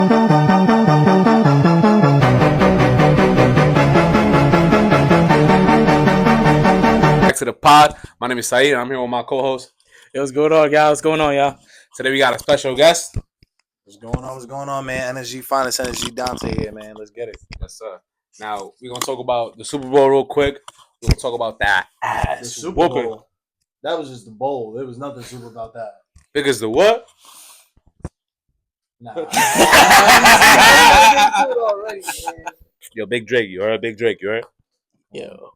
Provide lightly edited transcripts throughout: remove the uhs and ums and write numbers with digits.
Back to the pod. My name is Saeed. I'm here with my co-host. Hey, what's going on, y'all? What's going on, y'all? Today we got a special guest. What's going on? What's going on, man? Energy, finest energy, Dante here, man. Let's get it. Yes, sir. Now we're gonna talk about the Super Bowl real quick. We're gonna talk about that ass The Super whooping. Bowl. That was just the bowl. There was nothing super about that. Big as the what? Nah. Yo, Big Drake. You heard Big Drake? You heard? Yo,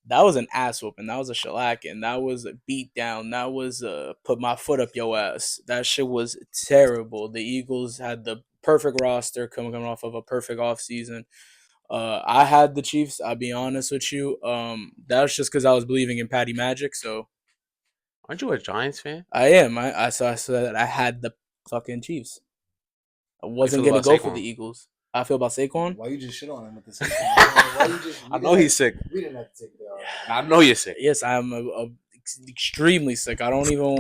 that was an ass whooping. That was a shellacking. That was a beat down. That was put my foot up your ass. That shit was terrible. The Eagles had the perfect roster coming off of a perfect offseason. I had the Chiefs. I'll be honest with you. That was just because I was believing in Patty Magic. So Aren't you a Giants fan? I am. I said that I had the fucking Chiefs. I wasn't feel gonna about go for Saquon? the Eagles. I feel about Saquon. Why you just shit on him with this? Why you just, I know he's sick. We didn't have to take it out. I know you're sick. Yes, I'm extremely sick. I don't even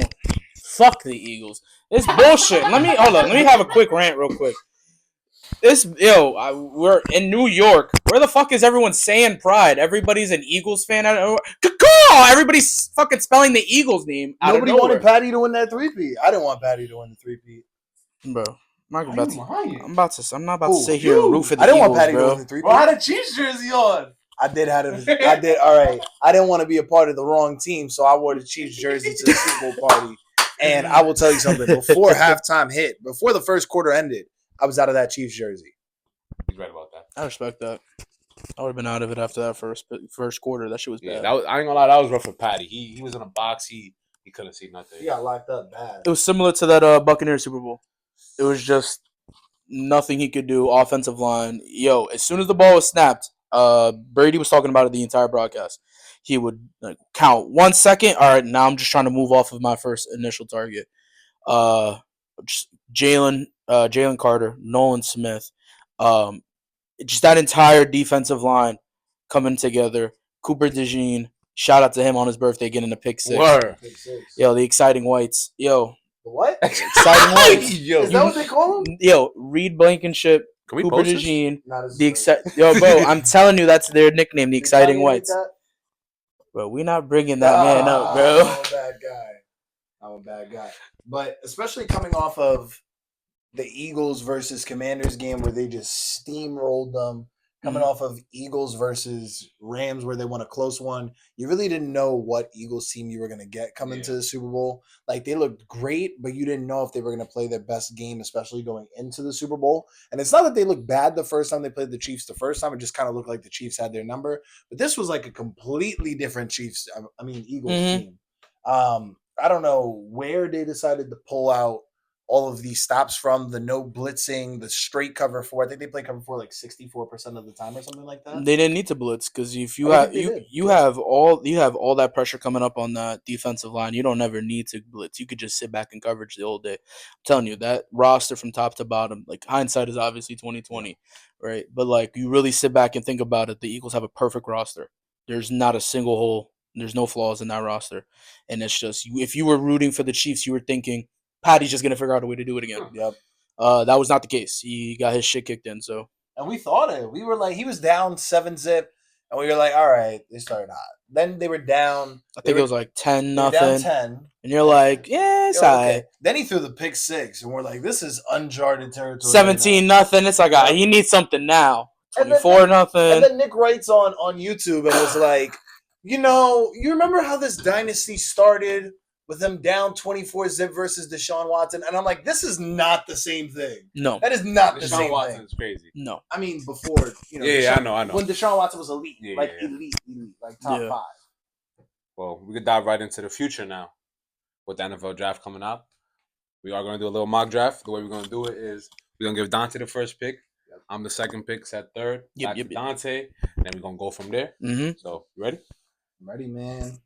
fuck the Eagles. It's bullshit. Let me hold on. Let me have a quick rant real quick. We're in New York. Where the fuck is everyone saying pride? Everybody's an Eagles fan. Everybody's fucking spelling the Eagles name. Nobody wanted Patty to win that 3-peat. I didn't want Patty to win the 3-peat. Bro. I'm Why not you about lying? to sit here and root for the I didn't Eagles, want Patty bro. to win the 3-peat. Bro, I had a Chiefs jersey on. I did. All right. I didn't want to be a part of the wrong team, so I wore the Chiefs jersey to the Super Bowl party. And I will tell you something. Before halftime hit, before the first quarter ended, I was out of that Chiefs jersey. He's right about that. I respect that. I would have been out of it after that first quarter. That shit was Yeah, bad. I ain't gonna lie. That was rough for Patty. He was in a box. He couldn't see nothing. He got locked up bad. It was similar to that Buccaneers Super Bowl. It was just nothing he could do. Offensive line. Yo, as soon as the ball was snapped, Brady was talking about it the entire broadcast. He would count 1 second. All right, now I'm just trying to move off of my first initial target. Jalen Carter, Nolan Smith, just that entire defensive line coming together. Cooper DeJean, shout out to him on his birthday getting a pick six. Word. Yo, the exciting whites. Yo, What? exciting whites. Yo, Is that what they call him? Yo, Reed Blankenship, can we Cooper post this? DeJean. Not as Yo, bro, I'm telling you, that's their nickname, the exciting whites. That? Bro, we're not bringing that man up, bro. I'm a bad guy. I'm a bad guy. But especially coming off of the Eagles versus Commanders game where they just steamrolled them, coming off of Eagles versus Rams where they won a close one, you really didn't know what Eagles team you were going to get coming to the Super Bowl. Like, they looked great, but you didn't know if they were going to play their best game, especially going into the Super Bowl. And it's not that they looked bad the first time they played the Chiefs the first time. It just kind of looked like the Chiefs had their number. But this was like a completely different Eagles team. I don't know where they decided to pull out all of these stops from, the no blitzing, the straight cover 4. I think they play cover 4 like 64% of the time or something like that. They didn't need to blitz because if you I have think they did. you have all that pressure coming up on that defensive line, you don't ever need to blitz. You could just sit back and coverage the whole day. I'm telling you, that roster from top to bottom, like, hindsight is obviously 2020, right? But like, you really sit back and think about it, the Eagles have a perfect roster. There's not a single hole. There's no flaws in that roster, and it's just, if you were rooting for the Chiefs, you were thinking Patty's just gonna figure out a way to do it again. Yep. That was not the case. He got his shit kicked in. So, and we thought it. We were like, he was down 7-zip, and we were like, all right, they started hot. Then they were down. I think it was like 10-0, down 10, and you're like, yeah, it's all right. Then he threw the pick 6, and we're like, this is uncharted territory. 17-0. It's like, he needs something now. 24-0. And then Nick writes on YouTube and was like, you remember how this dynasty started with them down 24-zip versus Deshaun Watson? And I'm like, this is not the same thing. No. That is not the Deshaun same Watson thing. is crazy. No. I mean, before, Yeah, I know. when Deshaun Watson was elite. Yeah. Elite, like top 5. Well, we could dive right into the future now with the NFL draft coming up. We are going to do a little mock draft. The way we're going to do it is we're going to give Dante the first pick. I'm the second pick, set third. Back to Dante. And then we're going to go from there. Mm-hmm. So, you ready? I'm ready, man.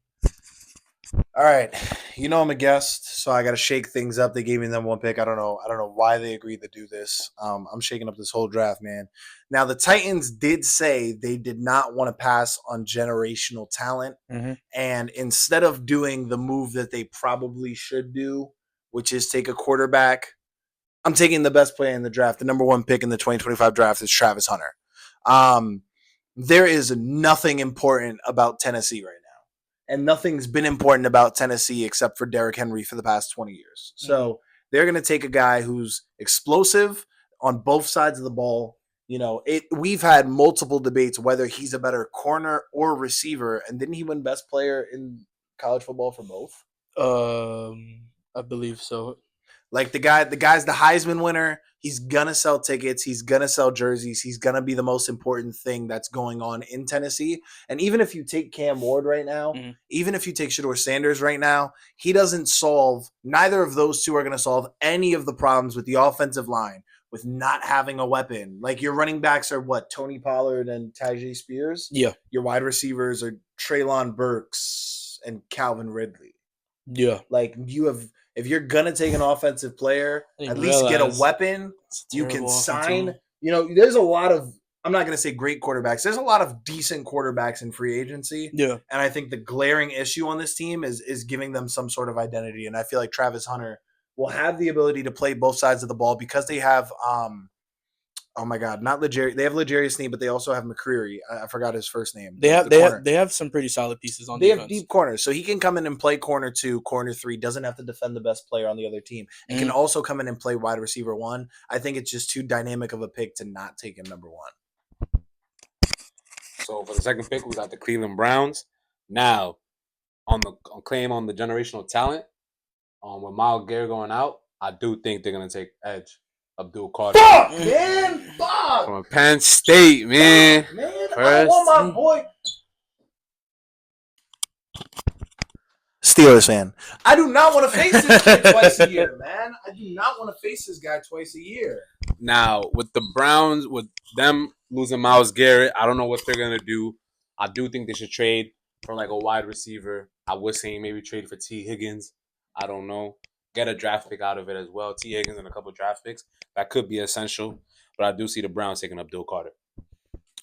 All right. I'm a guest, so I got to shake things up. They gave me them one pick. I don't know why they agreed to do this. I'm shaking up this whole draft, man. Now, the Titans did say they did not want to pass on generational talent. Mm-hmm. And instead of doing the move that they probably should do, which is take a quarterback, I'm taking the best player in the draft. The number one pick in the 2025 draft is Travis Hunter. There is nothing important about Tennessee right now. And nothing's been important about Tennessee except for Derrick Henry for the past 20 years. So they're going to take a guy who's explosive on both sides of the ball. We've had multiple debates whether he's a better corner or receiver. And didn't he win best player in college football for both? I believe so. Like the guy's the Heisman winner. He's gonna sell tickets. He's gonna sell jerseys. He's gonna be the most important thing that's going on in Tennessee. And even if you take Cam Ward right now, even if you take Shedeur Sanders right now, he doesn't solve. Neither of those two are gonna solve any of the problems with the offensive line with not having a weapon. Like your running backs are what? Tony Pollard and Tajay Spears. Yeah. Your wide receivers are Treylon Burks and Calvin Ridley. Yeah. Like you have. If you're gonna take an offensive player, at least get a weapon you can sign. There's a lot of, I'm not gonna say great quarterbacks. There's a lot of decent quarterbacks in free agency. Yeah. And I think the glaring issue on this team is giving them some sort of identity. And I feel like Travis Hunter will have the ability to play both sides of the ball because they have oh my God, not Legarius. They have Legarius Sneed, but they also have McCreary. I forgot his first name. They have some pretty solid pieces on They defense. have deep corners, so he can come in and play corner 2, corner 3. Doesn't have to defend the best player on the other team, and can also come in and play wide receiver 1. I think it's just too dynamic of a pick to not take him number 1. So for the second pick, we got the Cleveland Browns. Now, on claim on the generational talent, with Myles Garrett going out, I do think they're gonna take edge. Abdul Carter. Fuck, man! Fuck! From Penn State, man. Fuck, man, I want my boy. Steelers fan. I do not want to face this kid twice a year, man. I do not want to face this guy twice a year. Now, with the Browns, with them losing Myles Garrett, I don't know what they're gonna do. I do think they should trade for like a wide receiver. I was saying maybe trade for T. Higgins. I don't know. Get a draft pick out of it as well. T. Higgins and a couple draft picks. That could be essential. But I do see the Browns taking Abdul Carter.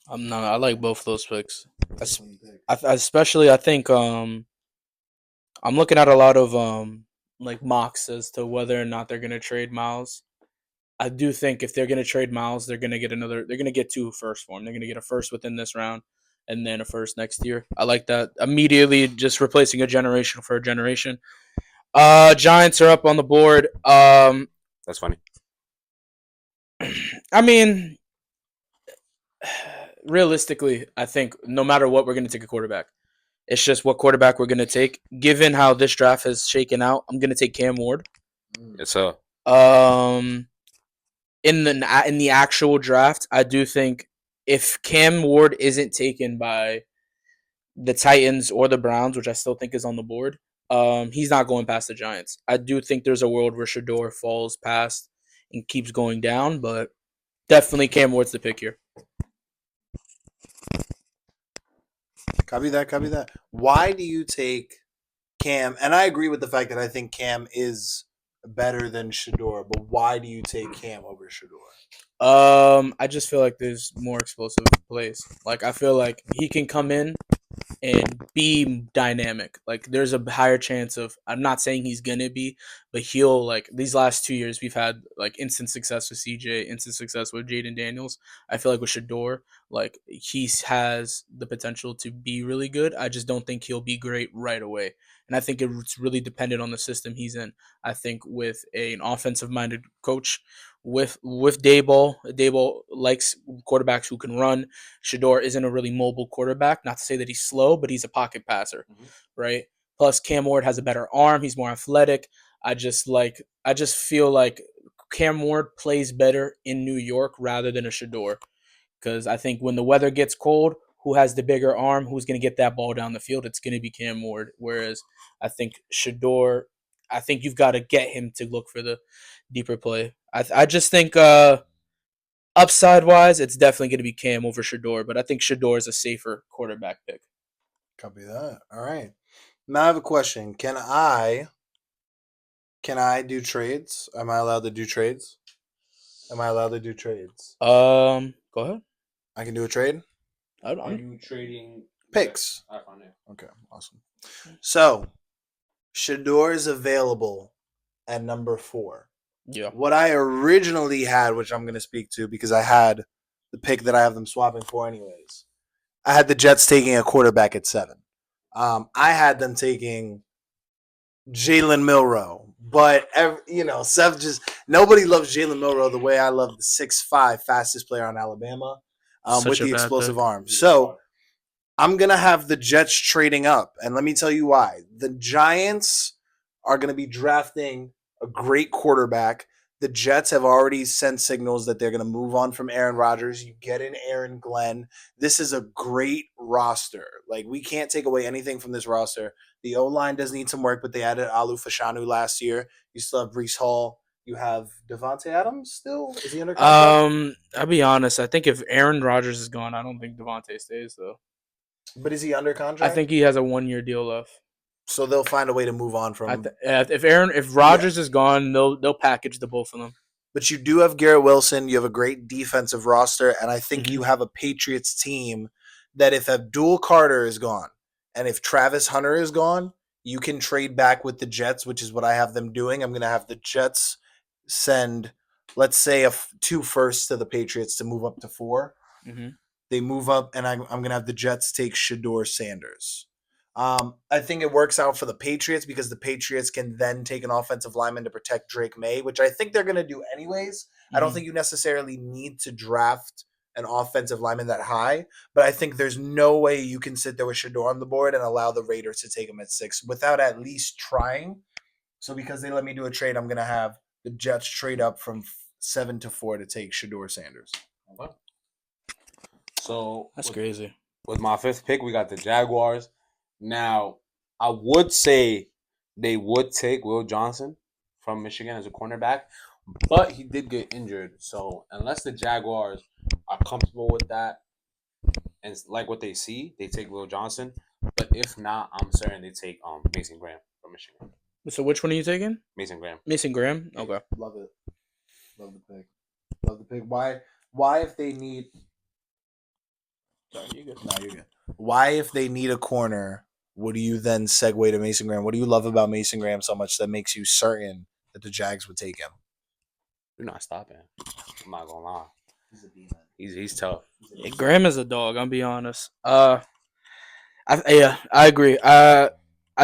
I like both of those picks. Especially, I think I'm looking at a lot of like mocks as to whether or not they're going to trade Myles. I do think if they're going to trade Myles, they're going to get they're going to get 2 firsts for him. They're going to get a first within this round and then a first next year. I like that. Immediately just replacing a generation for a generation. Giants are up on the board. That's funny. I mean, realistically, I think no matter what, we're going to take a quarterback. It's just what quarterback we're going to take. Given how this draft has shaken out, I'm going to take Cam Ward. Yes, sir. In the actual draft, I do think if Cam Ward isn't taken by the Titans or the Browns, which I still think is on the board, he's not going past the Giants. I do think there's a world where Shedeur falls past and keeps going down, but definitely Cam Ward's the pick here. Copy that. Why do you take Cam? And I agree with the fact that I think Cam is better than Shedeur, but why do you take Cam over Shedeur? I just feel like there's more explosive plays. Like I feel like he can come in and be dynamic. Like there's a higher chance of, I'm not saying he's gonna be, but he'll, like, these last 2 years we've had like instant success with CJ, instant success with Jaden Daniels. I feel like with Shedeur, like he has the potential to be really good. I just don't think he'll be great right away. And I think it's really dependent on the system he's in. I think with an offensive minded coach, with Daboll likes quarterbacks who can run. Shedeur isn't a really mobile quarterback. Not to say that he's slow, but he's a pocket passer, right? Plus, Cam Ward has a better arm. He's more athletic. I just feel like Cam Ward plays better in New York rather than a Shedeur, because I think when the weather gets cold, who has the bigger arm, who's going to get that ball down the field? It's going to be Cam Ward. Whereas I think Shedeur, I think you've got to get him to look for the deeper play. I just think upside wise, it's definitely going to be Cam over Shedeur, but I think Shedeur is a safer quarterback pick. Copy that. All right. Now I have a question. Can I do trades? Am I allowed to do trades? Go ahead. I can do a trade? Are you trading Picks. I found it. Okay, awesome. So, Shedeur is available at number 4. Yeah. What I originally had, which I'm going to speak to because I had the pick that I have them swapping for anyways. I had the Jets taking a quarterback at 7. I had them taking Jalen Milrow, but Seth just nobody loves Jalen Milrow the way I love the 6'5" fastest player on Alabama, Such with a the bad explosive pick. arm. So I'm gonna have the Jets trading up, and let me tell you why. The Giants are gonna be drafting a great quarterback. The Jets have already sent signals that they're gonna move on from Aaron Rodgers. You get in Aaron Glenn. This is a great roster. Like, we can't take away anything from this roster. The O line does need some work, but they added Alu Fashanu last year. You still have Brees Hall. You have Devontae Adams still. Is he under contract? I'll be honest. I think if Aaron Rodgers is gone, I don't think Devontae stays though. But is he under I contract? think he has a 1-year deal left. So they'll find a way to move on from. If Rodgers is gone, they'll package the both of them. But you do have Garrett Wilson. You have a great defensive roster, and I think Mhm. you have a Patriots team that if Abdul Carter is gone and if Travis Hunter is gone, you can trade back with the Jets, which is what I have them doing. I'm going to have the Jets send, let's say, 2 firsts to the Patriots to move up to 4. Mhm. They move up, and I'm going to have the Jets take Shador Sanders. I think it works out for the Patriots because the Patriots can then take an offensive lineman to protect Drake May, which I think they're going to do anyways. I don't Mhm. think you necessarily need to draft an offensive lineman that high, but I think there's no way you can sit there with Shador on the board and allow the Raiders to take him at 6 without at least trying. So because they let me do a trade, I'm going to have the Jets trade up from 7 to 4 to take Shador Sanders. Okay. So That's crazy. with my 5th pick, we got the Jaguars. Now, I would say they would take Will Johnson from Michigan as a cornerback, but he did get injured. So unless the Jaguars are comfortable with that and like what they see, they take Will Johnson. But if not, I'm certain they take Mason Graham from Michigan. So which one are you taking? Mason Graham. Mason Graham. Okay. Love it. Love the pick. Love the pick. Why if they need Sorry, you good. No, you're good. Why if they need a corner, would you then segue to Mason Graham? What do you love about Mason Graham so much that makes you certain that the Jags would take him? You're not stopping. I'm not gonna lie. He's a demon. He's tough. Yeah, Graham is a dog. I'll be honest. I agree. I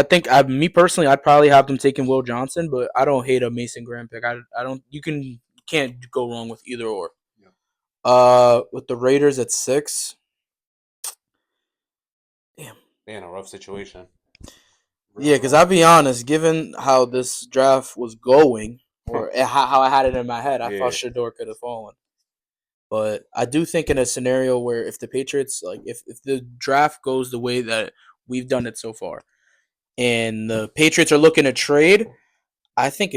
think me personally, I'd probably have them taking Will Johnson, but I don't hate a Mason Graham pick. I don't. Can't go wrong with either or. Yeah. With the Raiders at 6. Damn. They're in a rough situation. Yeah, because I'll be honest, given how this draft was going, or how I had it in my head, I thought Shador could have fallen. But I do think in a scenario where if the Patriots, like, if the draft goes the way that we've done it so far, and the Patriots are looking to trade, I think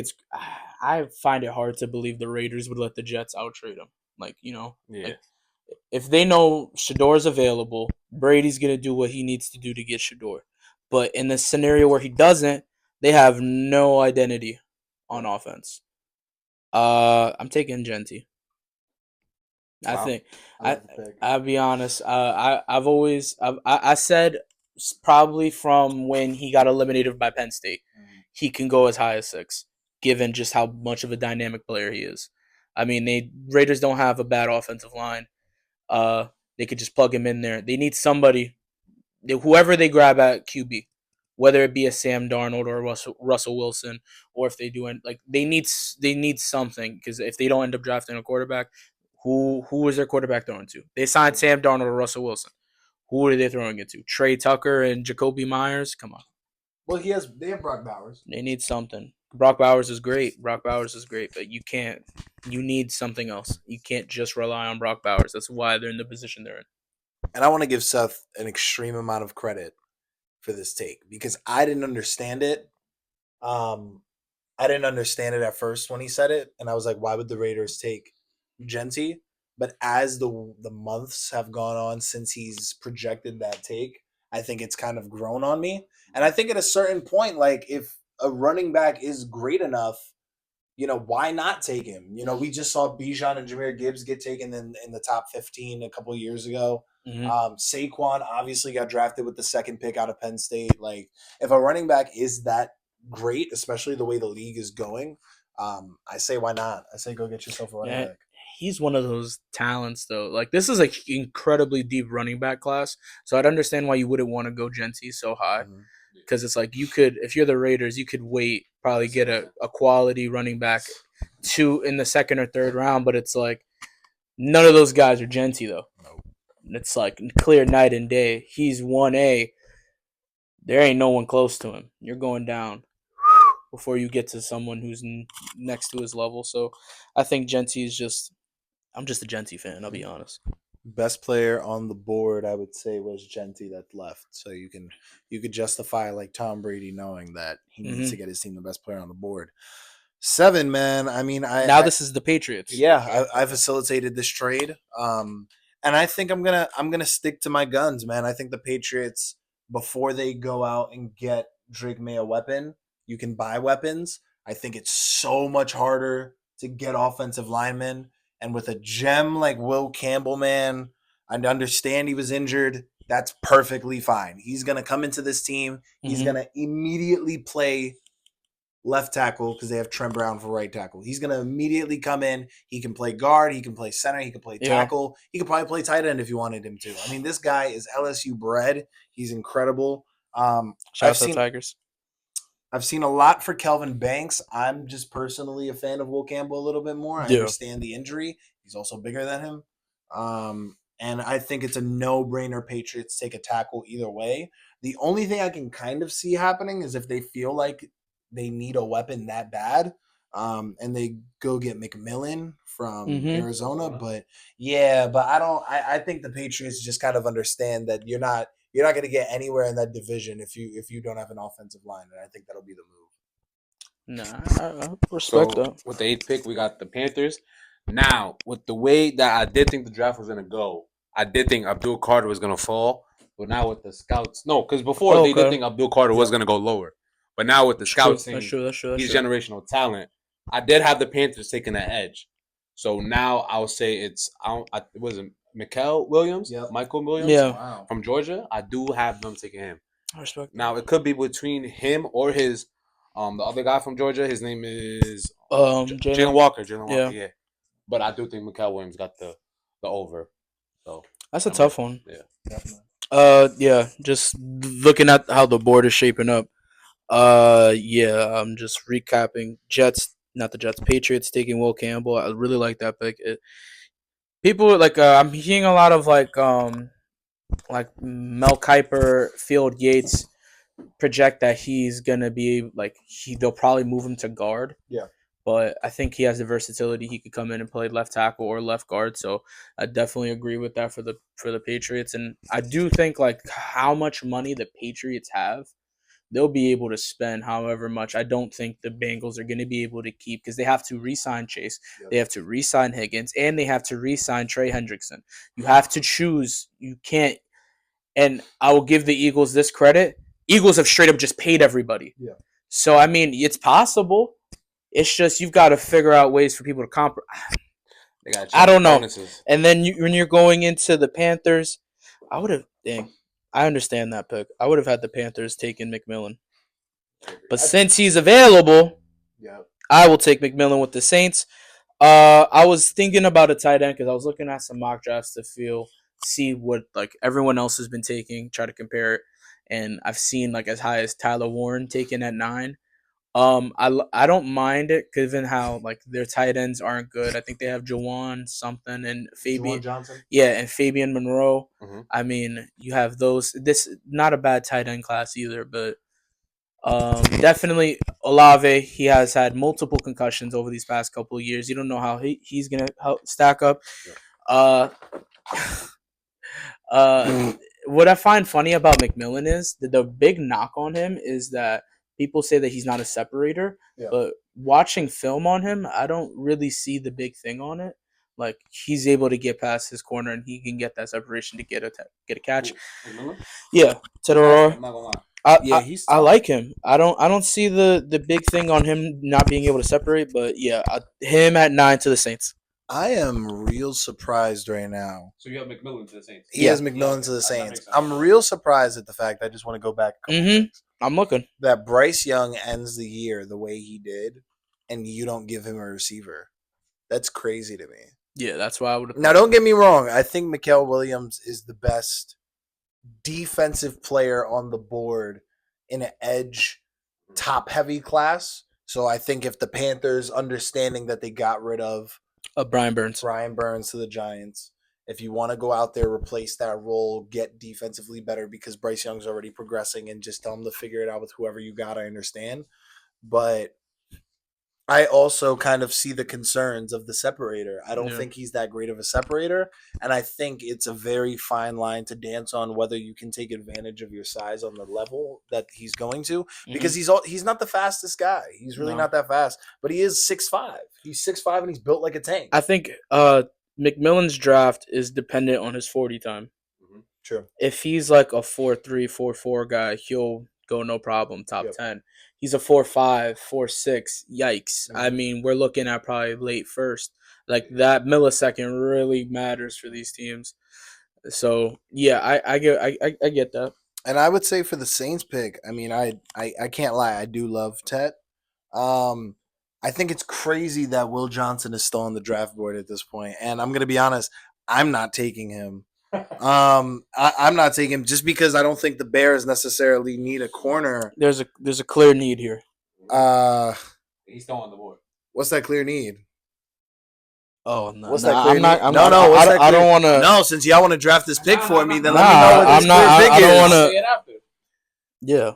I find it hard to believe the Raiders would let the Jets out trade them. Like, Yeah. if they know Shador's available, Brady's gonna do what he needs to do to get Shador. But in the scenario where he doesn't, they have no identity on offense. I'm taking Genty. I Wow. think I love the pick. I'll be honest. I said probably from when he got eliminated by Penn State, he can go as high as 6, given just how much of a dynamic player he is. I mean, Raiders don't have a bad offensive line. They could just plug him in there. They need somebody, whoever they grab at QB, whether it be a Sam Darnold or a Russell Wilson, or if they do they need something, because if they don't end up drafting a quarterback, who is their quarterback throwing to? They signed Sam Darnold or Russell Wilson. Who are they throwing it to? Trey Tucker and Jacoby Myers? Come on. Well, they have Brock Bowers. They need something. Brock Bowers is great, but you need something else. You can't just rely on Brock Bowers. That's why they're in the position they're in. And I want to give Seth an extreme amount of credit for this take because I didn't understand it. I didn't understand it at first when he said it, and I was like, "Why would the Raiders take Genty?" But as the months have gone on since he's projected that take, I think it's kind of grown on me. And I think at a certain point, like if a running back is great enough, why not take him? We just saw Bijan and Jahmyr Gibbs get taken in the top 15 a couple of years ago. Mm-hmm. Saquon obviously got drafted with the 2nd pick out of Penn State. Like, if a running back is that great, especially the way the league is going, I say why not? I say go get yourself a running Yeah. back. He's one of those talents, though. Like, this is an incredibly deep running back class, so I'd understand why you wouldn't want to go Genty so high. Mhm. Because it's like you could, if you're the Raiders, you could wait, probably get a quality running back in the second or third round, but it's like none of those guys are Genty, though. Nope. It's like clear night and day. He's 1A. There ain't no one close to him. You're going down before you get to someone who's next to his level. So I think Genty is I'm just a Genty fan, I'll be honest. Best player on the board, I would say, was Genty that left. So you could justify like Tom Brady knowing that he needs to get his team the best player on the board. 7, man. I mean, This is the Patriots. Yeah, I facilitated this trade, and I think I'm gonna stick to my guns, man. I think the Patriots, before they go out and get Drake May a weapon, you can buy weapons. I think it's so much harder to get offensive linemen, and with a gem like Will Campbell, man, I understand he was injured. That's perfectly fine. He's gonna come into this team. He's Mhm. gonna immediately play left tackle because they have Trent Brown for right tackle. He's going to immediately come in. He can play guard. He can play center. He can play tackle. He could probably play tight end if you wanted him to. I mean, this guy is LSU bred. He's incredible. Shout out to the Tigers. I've seen a lot for Kelvin Banks. I'm just personally a fan of Will Campbell a little bit more. I understand the injury. He's also bigger than him. And I think it's a no-brainer Patriots take a tackle either way. The only thing I can kind of see happening is if they feel like they need a weapon that bad, and they go get McMillan from Arizona. But I think the Patriots just kind of understand that you're not going to get anywhere in that division if you don't have an offensive line, and I think that'll be the move. Nah, I respect that. With the 8th pick, we got the Panthers. Now, with the way that I did think the draft was gonna go, I did think Abdul Carter was gonna fall. But now with the scouts, no, because before they did think Abdul Carter was gonna go lower. But now with the scouts saying he's generational talent, I did have the Panthers taking the edge. So now I'll say it wasn't Michael Williams, Michael Williams from Georgia. I do have them taking him. I respect. Now it could be between him or his the other guy from Georgia. His name is Jalen Walker. Yeah. But I do think Michael Williams got the over. So that's a tough one. Yeah. Yeah. Just looking at how the board is shaping up. I'm just recapping. Patriots taking Will Campbell. I really like that pick. People like I'm hearing a lot of like Mel Kiper, Field Yates project that he's gonna be like they'll probably move him to guard. Yeah. But I think he has the versatility. He could come in and play left tackle or left guard. So I definitely agree with that for the Patriots. And I do think like how much money the Patriots have, they'll be able to spend however much. I don't think the Bengals are going to be able to keep because they have to re-sign Chase. Yep. They have to re-sign Higgins. And they have to re-sign Trey Hendrickson. You have to choose. You can't. And I will give the Eagles this credit. Eagles have straight up just paid everybody. Yeah. So, I mean, it's possible. It's just you've got to figure out ways for people to compromise. I don't know. Bonuses. And then when you're going into the Panthers, I understand that pick. I would have had the Panthers taking McMillan. But since he's available, I will take McMillan with the Saints. I was thinking about a tight end because I was looking at some mock drafts to see what like everyone else has been taking, try to compare it. And I've seen like as high as Tyler Warren taken at 9. I don't mind it given how like their tight ends aren't good. I think they have Jawan something and Fabian Johnson. Yeah, and Fabian Monroe. Mm-hmm. I mean, you have those. This not a bad tight end class either, but definitely Olave. He has had multiple concussions over these past couple of years. You don't know how he's gonna help stack up. Yeah. What I find funny about McMillan is that the big knock on him is that people say that he's not a separator, but watching film on him, I don't really see the big thing on it. Like he's able to get past his corner and he can get that separation to get a catch. Yeah, Tedoror. I like him. I don't see the big thing on him not being able to separate, but him at 9 to the Saints. I am real surprised right now. So you have McMillan to the Saints. He has McMillan to the Saints. I'm real surprised at the fact. I just want to go back. I'm looking that Bryce Young ends the year the way he did. and you don't give him a receiver. That's crazy to me. Yeah, that's why I would have. Now, don't get me wrong. I think Mikael Williams is the best defensive player on the board in an edge top heavy class. So I think if the Panthers, understanding that they got rid of Brian Burns. Brian Burns to the Giants, if you want to go out there, replace that role, get defensively better because Bryce Young's already progressing and just tell him to figure it out with whoever you got, I understand. But I also kind of see the concerns of the separator. I don't Yeah. think he's that great of a separator. And I think it's a very fine line to dance on whether you can take advantage of your size on the level that he's going to. Because he's not the fastest guy. He's really No. not that fast. But he is 6'5". He's 6'5" and he's built like a tank. I think McMillan's draft is dependent on his 40 time. True. If he's like a 4.3, 4.4 guy, he'll go no problem top Yep. 10. He's a 4.5, 4.6. Yikes! I Mhm. mean, we're looking at probably late first. Like that millisecond really matters for these teams. So yeah, I get that. And I would say for the Saints pick, I mean, I can't lie, I do love Tet. I think it's crazy that Will Johnson is still on the draft board at this point, and I'm gonna be honest, I'm not taking him. I'm not taking him just because I don't think the Bears necessarily need a corner. There's a clear need here. He's still on the board. What's that clear need? Oh no! What's nah, that clear I'm not. need? I'm No, not, no, what's that I don't clear- want to. No, since y'all want to draft this pick for me, then let me Nah, know what this I'm not- clear pick I don't is. wanna- Say it after. Yeah.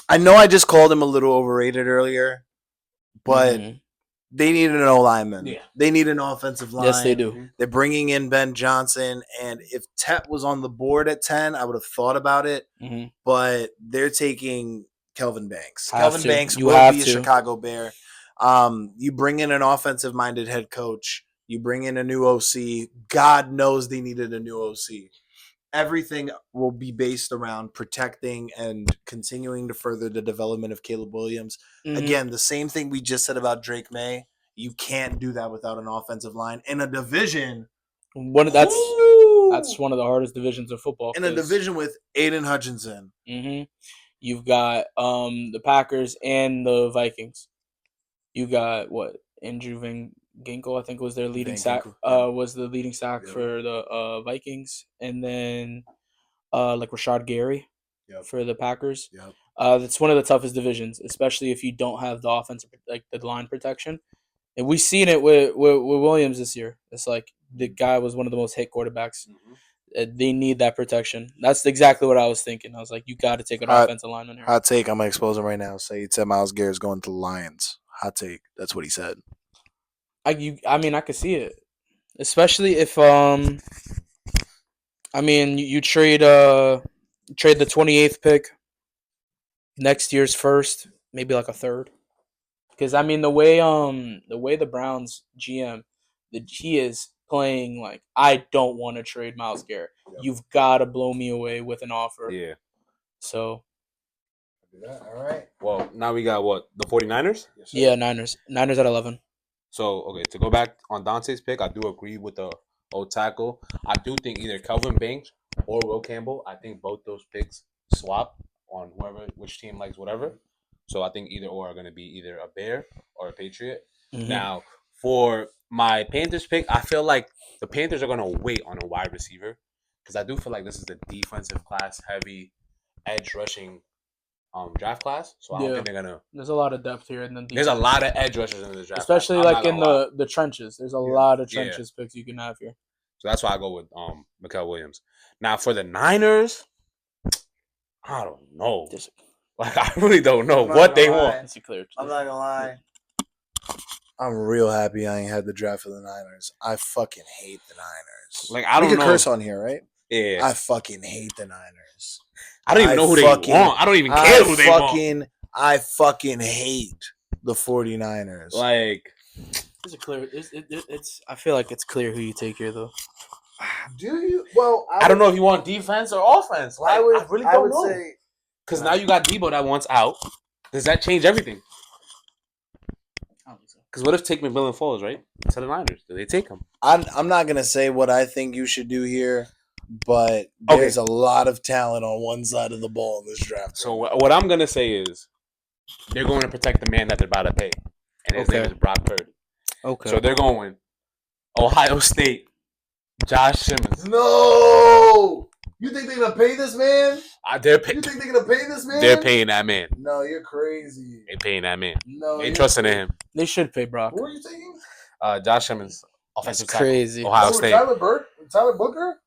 I know I just called him a little overrated earlier, but Mhm. they need an O lineman. Yeah. They need an offensive line. Yes, they do. They're bringing in Ben Johnson, and if Tet was on the board at 10, I would have thought about it. Mhm. But they're taking Kelvin Banks. Have Kelvin to. Banks You will have be a to. Chicago Bear. You bring in an offensive-minded head coach. You bring in a new OC. God knows they needed a new OC. Everything will be based around protecting and continuing to further the development of Caleb Williams. Mhm. Again, the same thing we just said about Drake May. You can't do that without an offensive line in a division. That's one of the hardest divisions of football. In a division with Aiden Hutchinson. Mm-hmm. You've got the Packers and the Vikings. You got what? Andrew Van Ginkel, I think, was their leading Van sack. Ginkel, yeah. Was the leading sack Yeah. for the Vikings, and then like Rashad Gary Yep. for the Packers. Yep. That's one of the toughest divisions, especially if you don't have the offensive like the line protection. And we've seen it with Williams this year. It's like the guy was one of the most hit quarterbacks. They need that protection. That's exactly what I was thinking. I was like, you got to take an offensive lineman here. Hot take. I'm going to expose him right now. Say he said Myles Garrett's going to the Lions. Hot take. That's what he said. I mean, I could see it, especially if you trade the 28th pick, next year's first, maybe like a third, because I mean the way the Browns GM, he is playing like I don't want to trade Myles Garrett. Yep. You've got to blow me away with an offer. Yeah. So All right. Well, now we got what? The 49ers? yeah, Niners at 11. So, okay, to go back on Dante's pick, I do agree with the old tackle. I do think either Kelvin Banks or Will Campbell, I think both those picks swap on which team likes whatever. So I think either or are going to be either a Bear or a Patriot. Mhm. Now, for my Panthers pick, I feel like the Panthers are going to wait on a wide receiver because I do feel like this is a defensive class heavy edge rushing draft class. So I don't Yeah. think they're going to. There's a lot of depth here, and then There's a lot of edge rushers in the draft, especially class. I'm like not in gonna lie. the trenches. There's a lot of Yeah. trenches picks you can have here. So that's why I go with Mikael Williams. Now for the Niners, I don't know. Just Like I really don't know I'm not what they gonna lie. want. it's clear. I'm not gonna lie. I'm real happy I ain't had the draft for the Niners. I fucking hate the Niners. Like I we don't can know. curse on here, right? Yeah, I fucking hate the Niners. I don't even know who they fucking- want. I don't even care who they want. I fucking hate the 49ers. Like It's a clear. It's. I feel like it's clear who you take here, though. do you? Well, I don't know if you want defense or offense. Like, I really don't know. say Because now you got Debo that wants out. Does that change everything? I don't think so. Because what if take McMillan falls right to the Niners? Do they take him? I'm not gonna say what I think you should do here, but there's a lot of talent on one side of the ball in this draft. So what I'm gonna say is, they're going to protect the man that they're about to pay, and his name Okay. is Brock Purdy. Okay. So they're going Ohio State, Josh Simmons. No. You think they're gonna pay this man? They're You think they're gonna pay this man? they're paying that man. No, you're crazy. They're paying that man. No, They you're trusting in crazy. him. They should pay Brock. Who are you taking? Josh Simmons, That's offensive tackle, crazy. Ohio Oh, State. Tyler Booker?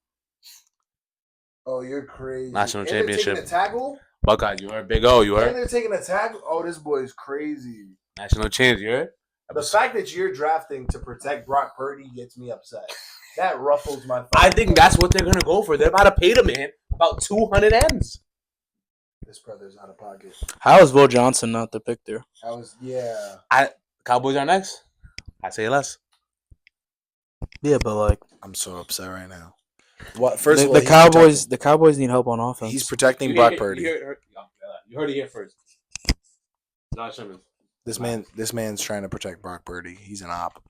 Oh, you're crazy. National And they're championship. taking a tackle? Buckeyes, you heard? Big O, you And heard? they're taking a tackle? Oh, this boy is crazy. National champs, you heard? The fact that you're drafting to protect Brock Purdy gets me upset. That ruffles my I think that's what they're gonna go for. They're about to pay the man about 200 M's. This brother's out of pocket. How is Will Johnson not the pick there? Cowboys are next. I say less. Yeah, but like I'm so upset right now. What? First the, of all, the Cowboys need help on offense. he's protecting Brock Purdy. You heard it here first. Josh Simmons. This man's trying to protect Brock Purdy. He's an op.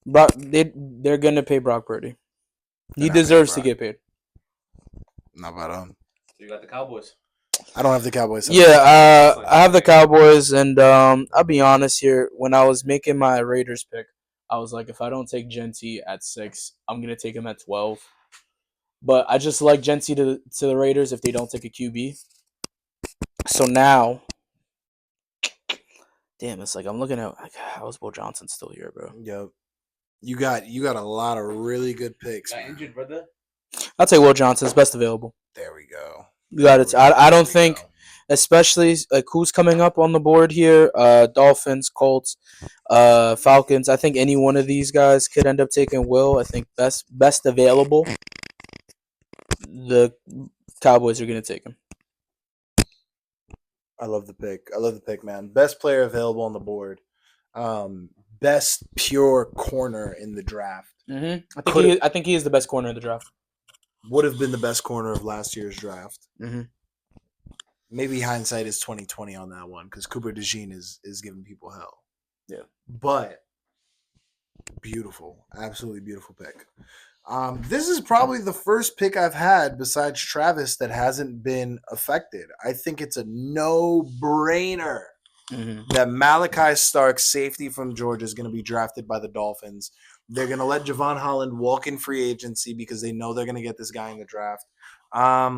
Brock, they're gonna pay Brock Purdy. They're He not paying deserves to Brock. get paid. Not about So you got the Cowboys. I don't have the Cowboys. Yeah, I have the Cowboys, and I'll be honest here. When I was making my Raiders pick, I was like, if I don't take Genty at 6, I'm gonna take him at 12. But I just like Genty to the Raiders if they don't take a QB. So now, damn, it's like I'm looking at like, how is Will Johnson still here, bro? Yo, you got a lot of really good picks. Got man. injured, brother. I'll take Will Johnson's best available. There we go. You got it. I don't There we think, go. especially like who's coming up on the board here. Dolphins, Colts, Falcons. I think any one of these guys could end up taking Will. I think best available. The Cowboys are gonna take him. I love the pick, man. Best player available on the board. Best pure corner in the draft. Mm-hmm. Could've- I think he is the best corner in the draft. Would have been the best corner of last year's draft. Mm-hmm. Maybe hindsight is 2020 on that one because Cooper DeJean is giving people hell. Yeah. But beautiful, absolutely beautiful pick. This is probably the first pick I've had besides Travis that hasn't been affected. I think it's a no-brainer Mm-hmm. that Malachi Starks, safety from Georgia, is going to be drafted by the Dolphins. They're going to let Javon Holland walk in free agency because they know they're going to get this guy in the draft. I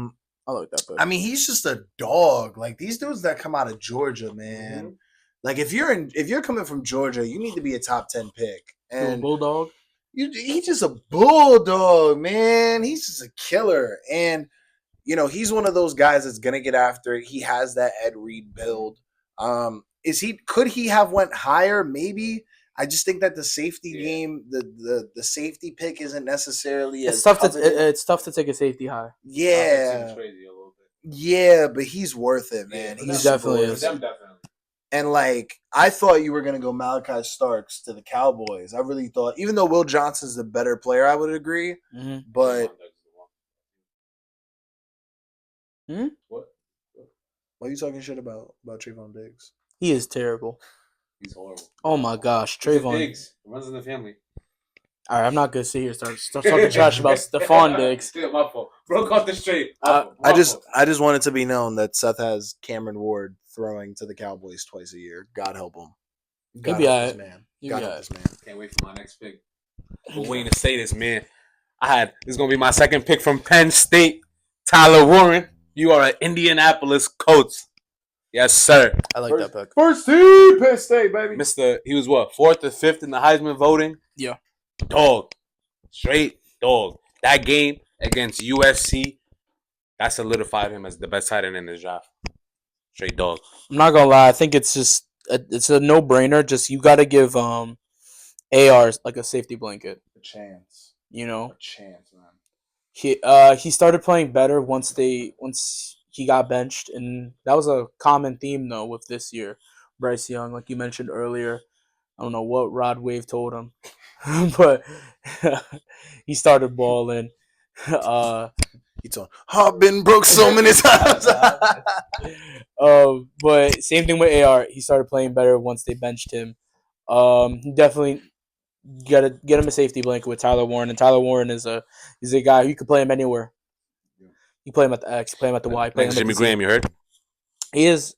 like that pick. I mean, he's just a dog. Like these dudes that come out of Georgia, man. Mhm. Like if you're coming from Georgia, you need to be a top 10 pick. And Bulldog. he's just a bulldog, man. He's just a killer. And he's one of those guys that's gonna get after it. He has that Ed Reed build. Could he have went higher? Maybe. I just think that the safety game, the safety pick isn't necessarily It's as tough coveted. it's tough to take a safety high. Yeah. Crazy a little bit. Yeah, but he's worth it, man. Yeah, He's he definitely super is. worth it. Definitely. And like I thought you were gonna go Malachi Starks to the Cowboys. I really thought, even though Will Johnson's the better player, I would agree. Mm-hmm. But What? why are you talking shit about Trayvon Diggs? He is terrible. He's horrible. Oh my gosh, It's Trayvon. Diggs. It runs in the family. All right, I'm not gonna sit here start talking trash about Stephon Diggs. Yeah, my fault. Broke off the straight. Uh, I just want it to be known that Seth has Cameron Ward throwing to the Cowboys twice a year. God help him. God be help alright. this man. He'll God be help alright. this man. Can't wait for my next pick. But waiting to say this, man. This is gonna be my second pick from Penn State. Tyler Warren. You are an Indianapolis Colts. Yes, sir. I like that pick. First team, Penn State, baby. He was what, 4th or 5th in the Heisman voting? Yeah. Dog. Straight dog. That game against USC, that solidified him as the best tight end in this draft. Straight dog. I'm not gonna lie. I think it's just it's a no brainer. Just you got to give AR like a safety blanket. A chance. You know, A chance, man. he started playing better once he got benched, and that was a common theme though with this year. Bryce Young, like you mentioned earlier, I don't know what Rod Wave told him, but he started balling. He told I've been broke so many times. But same thing with AR. He started playing better once they benched him. Definitely gotta get him a safety blanket with Tyler Warren, and Tyler Warren is a guy who you can play him anywhere. You play him at the X, play him at the Y, play him Thanks, at Jimmy the Z. Graham, you heard? He is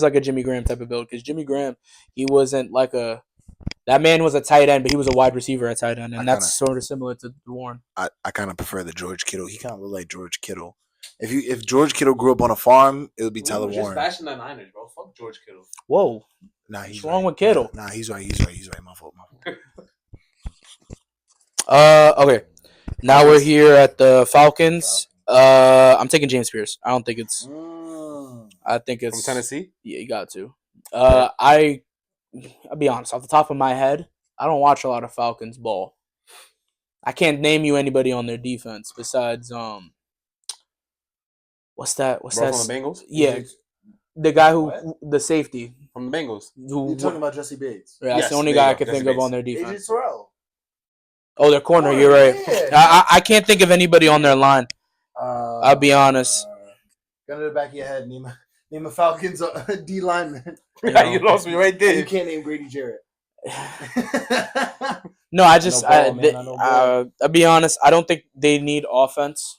like a Jimmy Graham type of build because Jimmy Graham, he wasn't like that man was a tight end, but he was a wide receiver at tight end, and that's sort of similar to Warren. I kind of prefer the George Kittle. He kind of look like George Kittle. If George Kittle grew up on a farm, it would be Tyler Warren. Just bashing the Niners, bro. Fuck George Kittle. Whoa. Nah, he's What's wrong with Kittle? Nah, he's right. My fault. Okay. Now we're here at the Falcons. I'm taking James Pierce. I don't think it's. I think it's from Tennessee. Yeah, you got to. I'll be honest. Off the top of my head, I don't watch a lot of Falcons ball. I can't name you anybody on their defense besides What's that? Bro, from the Bengals. Yeah, the guy the safety from the Bengals. You're talking about Jesse Bates. Yeah, that's the only guy I can think of on their defense. AJ Terrell. Oh, their corner. You're right. Yeah. I can't think of anybody on their line. I'll be honest. Gun to the back of your head. Name a Falcons D lineman. You lost me right there. You can't name Grady Jarrett. No, I'll be honest. I don't think they need offense.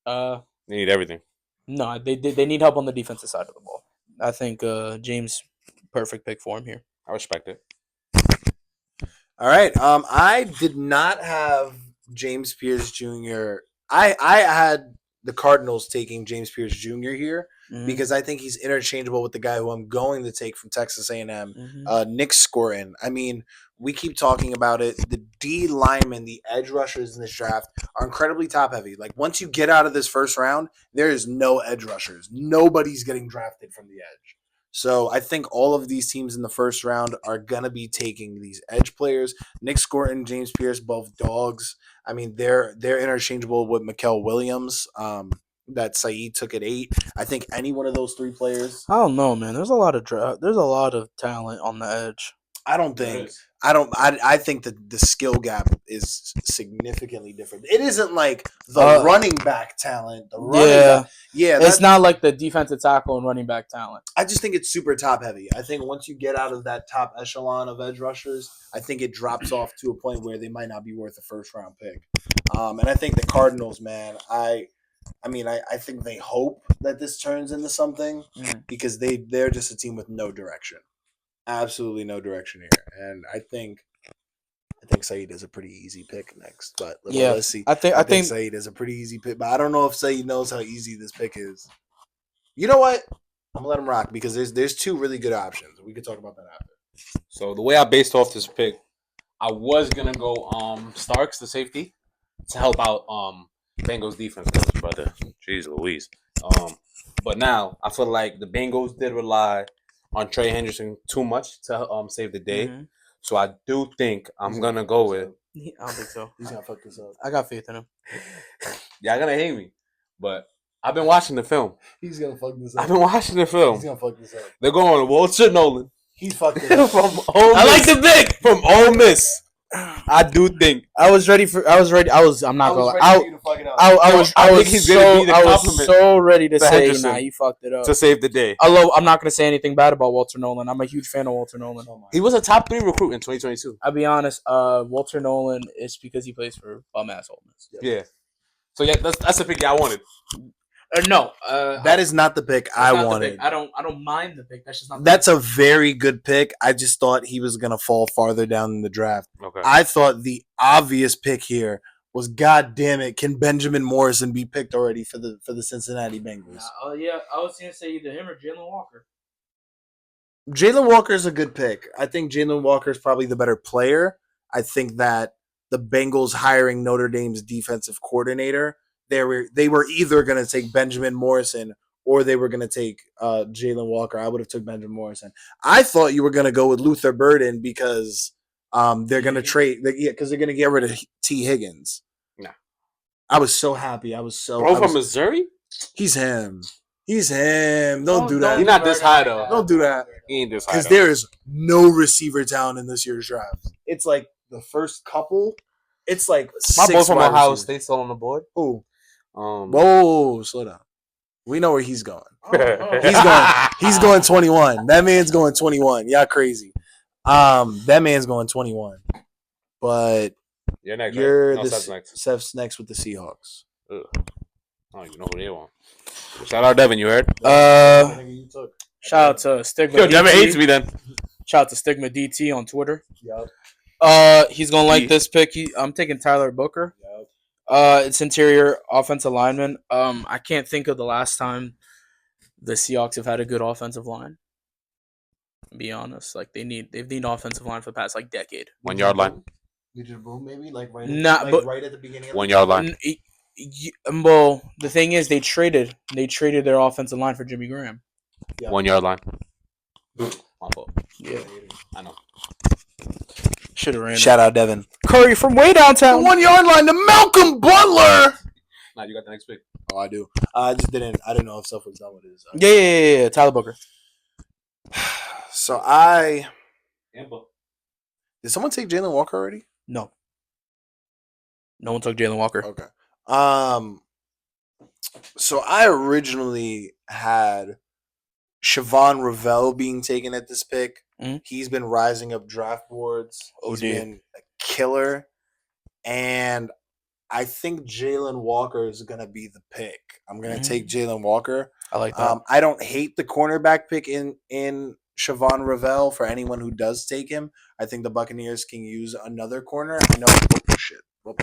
They need everything. No, they need help on the defensive side of the ball. I think James, perfect pick for him here. I respect it. All right. I did not have James Pierce Jr. I had the Cardinals taking James Pierce Jr. here because I think he's interchangeable with the guy who I'm going to take from Texas A&M, Nick Scourton. I mean, we keep talking about it. The D linemen, the edge rushers in this draft are incredibly top heavy. Like once you get out of this first round, there is no edge rushers. Nobody's getting drafted from the edge. So I think all of these teams in the first round are going to be taking these edge players. Nick Scourton, James Pierce, both dogs. I mean, they're interchangeable with Mikael Williams that Saeed took at 8. I think any one of those 3 players. I don't know, man. There's a lot of talent on the edge. I think that the skill gap is significantly different. It isn't like the running back talent. It's not like the defensive tackle and running back talent. I just think it's super top heavy. I think once you get out of that top echelon of edge rushers, I think it drops off to a point where they might not be worth a first round pick. And I think the Cardinals, man, I think they hope that this turns into something because they're just a team with no direction. Absolutely no direction here, and I think Saeed is a pretty easy pick next. But let's see. I think Saeed is a pretty easy pick, but I don't know if Saeed knows how easy this pick is. You know what? I'm gonna let him rock because there's 2 really good options. We could talk about that after. So the way I based off this pick, I was gonna go Starks, the safety, to help out Bengals defense, brother. Jeez Louise. But now I feel like the Bengals did rely on Trey Hendrickson too much to save the day. So I do think I'm going to go with... I don't think so. He's going to fuck this up. I got faith in him. Y'all going to hate me. But I've been watching the film. He's going to fuck this up. I've been watching the film. He's going to fuck this up. They're going Walter Nolan. He's fucked it up. From Ole Miss. I like the pick. From Ole Miss. I do think I was ready. I'm not gonna lie. I was so ready to say, nah, you fucked it up to save the day. Although I'm not gonna say anything bad about Walter Nolan. I'm a huge fan of Walter Nolan. He was a top 3 recruit in 2022. I'll be honest. Walter Nolan is because he plays for bum ass Ole Miss. Yeah. So yeah, that's the pick I wanted. That is not the pick I wanted. I don't mind the pick. That's just not. That's a very good pick. I just thought he was gonna fall farther down in the draft. Okay. I thought the obvious pick here was, God damn it, can Benjamin Morrison be picked already for the Cincinnati Bengals? Yeah, I was gonna say either him or Jalen Walker. Jalen Walker is a good pick. I think Jalen Walker is probably the better player. I think that the Bengals hiring Notre Dame's defensive coordinator, they were either going to take Benjamin Morrison or they were going to take Jalen Walker. I would have took Benjamin Morrison. I thought you were going to go with Luther Burden because they're going to trade. Because they're going to get rid of T. Higgins. No. I was so happy. From Missouri? He's him. Don't do that. He's not this high, though. Don't do that. He ain't this high. Because there is no receiver talent in this year's draft. It's like the first couple. It's like my boy from Ohio receivers. State still on the board. Who? Whoa, slow down. We know where he's going. He's going 21. That man's going 21. Y'all crazy. That man's going 21. But you're next. You're right? No, Seth's next with the Seahawks. Ugh. don't even know who they want. Shout out Devin, you heard? Nigga you took. Shout out to Stigma Yo, Devin hates DT. me then. Shout out to Stigma DT on Twitter. Yup. He's gonna like He- this pick. I'm taking Tyler Booker. Yup. It's interior offensive lineman. I can't think of the last time the Seahawks have had a good offensive line. To be honest, like they've needed offensive line for the past like decade. 1 yard line. You did a boom, maybe like right. Nah, but- right at the beginning. Of 1 the yard line. Well, the thing is, they traded their offensive line for Jimmy Graham. Yeah. 1 yard line. My fault. Yeah, I know. should have ran. Shout out Devin. Curry from way The downtown. 1 yard line to Malcolm Butler. Nah, you got the next pick. Oh, I do. I just didn't. I didn't know if stuff was done with it. So, Yeah. Tyler Booker. so I Amber. did someone take Jalen Walker already? No one took Jalen Walker. Okay. So I originally had Siobhan Ravel being taken at this pick. Mhm. He's been rising up draft boards. He's OD. been a killer. And I think Jalen Walker is going to be the pick. I'm going to Mhm. take Jalen Walker. I like that. I don't hate the cornerback pick in Siobhan Ravel for anyone who does take him. I think the Buccaneers can use another corner. I know. Oh, shit. Oh,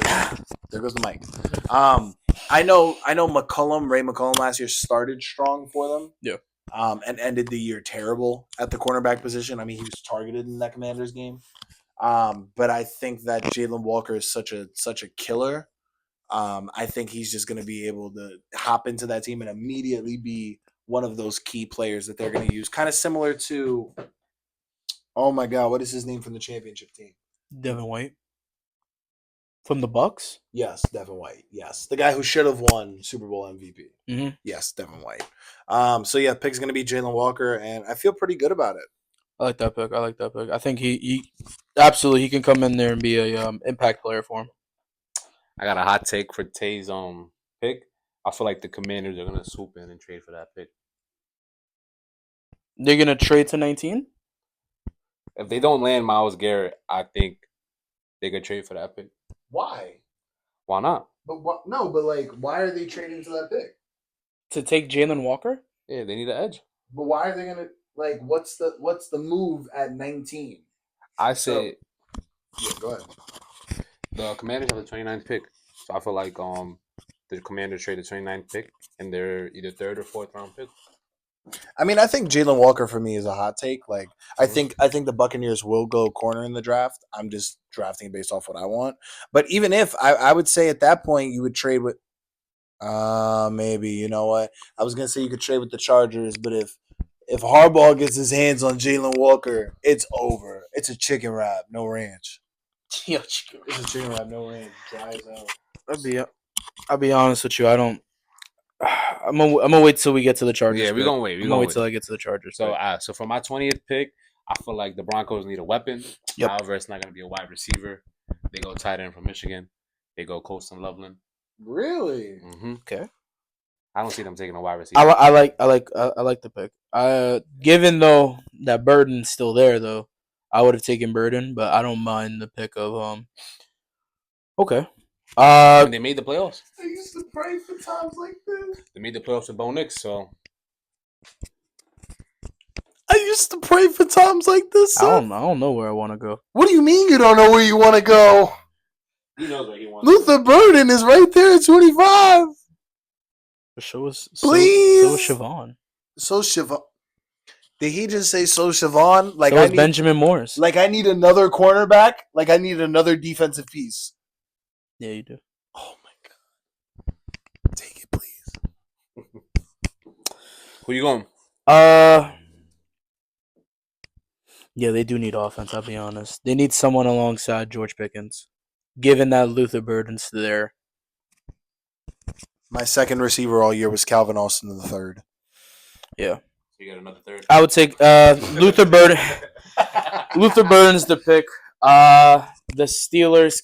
there goes the mic. I know Ray McCollum last year started strong for them. Yeah. And ended the year terrible at the cornerback position. I mean, he was targeted in that Commanders game. But I think that Jalen Walker is such a killer. I think he's just going to be able to hop into that team and immediately be one of those key players that they're going to use. Kind of similar to, oh my God, what is his name from the championship team? Devin White from the Bucks. Yes, Devin White. Yes, the guy who should have won Super Bowl MVP. Mhm. Yes, Devin White. So yeah, pick's going to be Jalen Walker, and I feel pretty good about it. I like that pick. I think he absolutely he can come in there and be a impact player for him. I got a hot take for Tay's pick. I feel like the Commanders are gonna swoop in and trade for that pick. They're gonna trade to 19. If they don't land Myles Garrett, I think they could trade for that pick. Why? Why not? But what? No, but like, why are they trading to that pick? To take Jalen Walker? Yeah, they need an edge. But why are they gonna like? What's the move at 19? I say Yeah, go ahead. the Commanders have the 29th pick, so I feel like the Commanders trade the 29th pick and they're either 3rd or 4th round pick. I mean, I think Jalen Walker for me is a hot take. Like, I think the Buccaneers will go corner in the draft. I'm just drafting based off what I want. But even if I would say at that point you would trade with, maybe you know what I was gonna say you could trade with the Chargers, but if Harbaugh gets his hands on Jalen Walker, it's over. It's a chicken wrap, no ranch. It's a chicken wrap, no ranch. Dry as hell. I'll be honest with you. I don't. I'm gonna wait till we get to the Chargers. Yeah, we're pick. gonna wait. I'm gonna wait till I get to the Chargers. So, pick. so for my 20th pick, I feel like the Broncos need a weapon. Yep. However, it's not gonna be a wide receiver. They go tight end from Michigan. They go Colston Loveland. Really? Mm-hmm. Okay. I don't see them taking a wide receiver. I like the pick. Given though that Burden's still there though, I would have taken Burden, but I don't mind the pick of Okay. I mean, they made the playoffs. I used to pray for times like this. They made the playoffs with Bo Nix, so I used to pray for times like this. I don't know where I want to go. What do you mean you don't know where you want to go? he knows where he wants. Luther Burden is right there at 25. Show us, Please. So Siobhan. So Siobhan. Did he just say so Siobhan? Like So I is need, Benjamin Morris. like I need another cornerback. Like I need another defensive piece. Yeah, you do. Oh my God. Take it, please. Who you going? Yeah, they do need offense. I'll be honest. They need someone alongside George Pickens, given that Luther Burden's there. My second receiver all year was Calvin Austin in the third. Yeah, You got another third. I would take Luther Burden. Luther Burden's the pick. The Steelers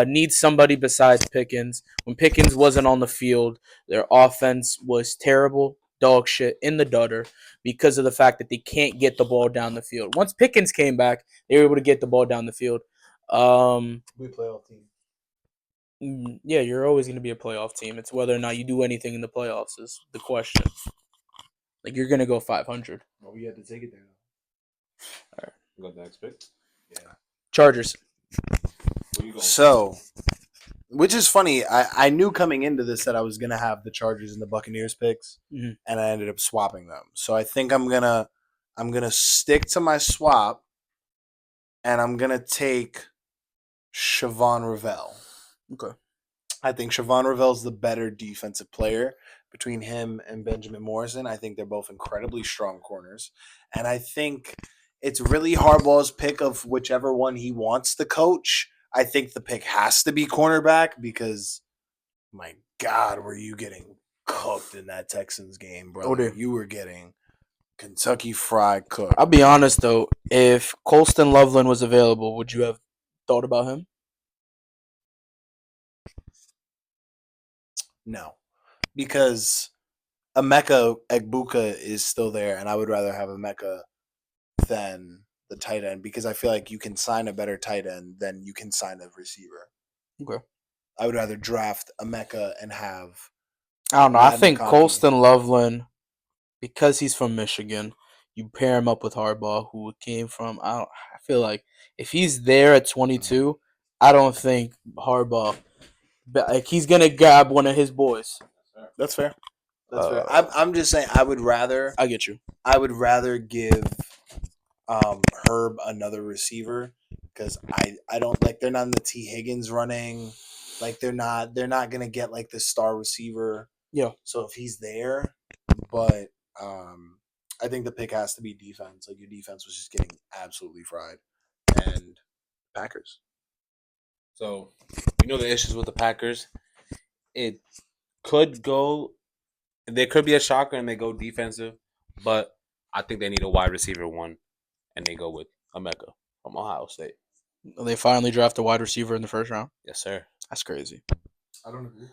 need somebody besides Pickens. When Pickens wasn't on the field, their offense was terrible, dog shit, in the gutter because of the fact that they can't get the ball down the field. Once Pickens came back, they were able to get the ball down the field. We playoff team. Yeah, you're always going to be a playoff team. It's whether or not you do anything in the playoffs is the question. Like, you're going to go 500. Well, we had to take it there. Go to the next pick. Yeah. Chargers. Where you going? So, which is funny. I knew coming into this that I was gonna have the Chargers and the Buccaneers picks, Mhm. and I ended up swapping them. So I think I'm gonna stick to my swap, and I'm gonna take Siobhan Ravel. Okay. I think Siobhan Ravel's the better defensive player between him and Benjamin Morrison. I think they're both incredibly strong corners. And I think it's really Harbaugh's pick of whichever one he wants to coach. I think the pick has to be cornerback because, my God, were you getting cooked in that Texans game, brother? Oh, dear. You were getting Kentucky Fried cooked. I'll be honest, though. If Colston Loveland was available, would you have thought about him? No, because Emeka Egbuka is still there, and I would rather have Emeka than the tight end because I feel like you can sign a better tight end than you can sign a receiver. Okay. I would rather draft Emeka and have. I don't know. I Matt think McConkey. Colston Loveland, because he's from Michigan, you pair him up with Harbaugh, who came from. I feel like if he's there at 22, I don't think Harbaugh, like, he's gonna grab one of his boys. That's fair. That's fair. I'm just saying I would rather I get you. give Herb another receiver because I don't like they're not in the T Higgins running. Like they're not gonna get like the star receiver. Yeah. So if he's there, but I think the pick has to be defense. Like your defense was just getting absolutely fried. And Packers. So, you know the issues with the Packers. It could go. There could be a shocker and they go defensive, but I think they need a wide receiver one, and they go with Emeka from Ohio State. They finally draft a wide receiver in the first round. Yes, sir. That's crazy. I don't agree.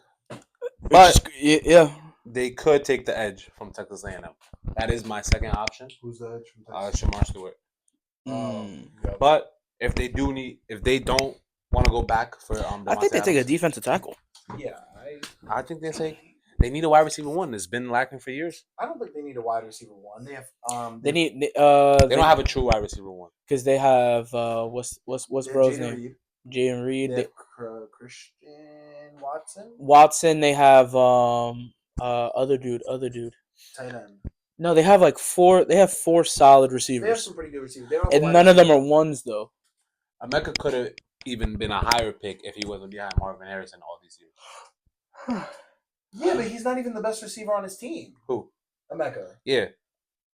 But yeah, They could take the edge from Texas A&M. That is my second option. Who's the edge from Texas? Shamar Stewart. Mm. But if they don't want to go back for I think they take a defensive tackle. Yeah, I think they need a wide receiver one. It's been lacking for years. I don't think they need a wide receiver one. They have They need. They don't have a true wide receiver one. because they have what's bro's Jaden name? Reed. Jaden Reed. They have Christian Watson. Watson. They have other dude. Tight end. No, they have like four. They have four solid They have receivers, some pretty good receivers. They don't have a and wide none of them receiver. are ones though. Emeka could have even been a higher pick if he wasn't behind Marvin Harrison all these years. Yeah, but he's not even the best receiver on his team. Who? Emeka. Yeah.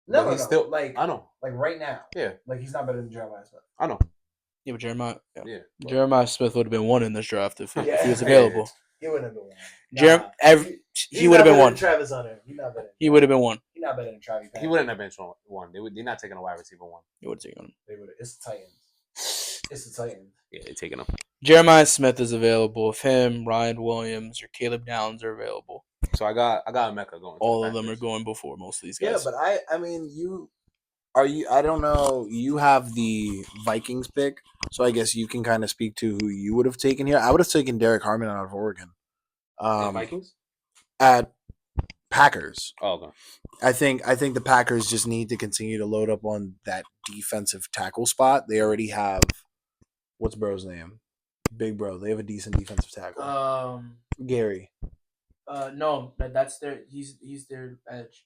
No, But no, he's no. still- like I know. like right now. Yeah. Like he's not better than Jeremiah Smith. I know. Yeah, but Jeremiah. Yeah. Jeremiah Smith would have been one in this draft if he was Yeah. available. He wouldn't have been one. He would have been one. Travis Hunter. He's not better. He would have been one. He's not better than Travis. He wouldn't have been one. They're not taking a wide receiver one. He would have taken him. They would. It's the Titans. It's the Titans. Yeah, they're taking him. Jeremiah Smith is available. If him, Ryan Williams, or Caleb Downs are available, So I got Emeka going. to all the of them are Packers. going before most of these Yeah, guys. but I mean, you I don't know. You have the Vikings pick, so I guess you can kind of speak to who you would have taken here. I would have taken Derek Harmon out of Oregon. Vikings? At Packers. Oh, okay. I think the Packers just need to continue to load up on that defensive tackle spot. They already have what's bro's name? Big Bro. They have a decent defensive tackle. Gary. No, that's their. He's their edge.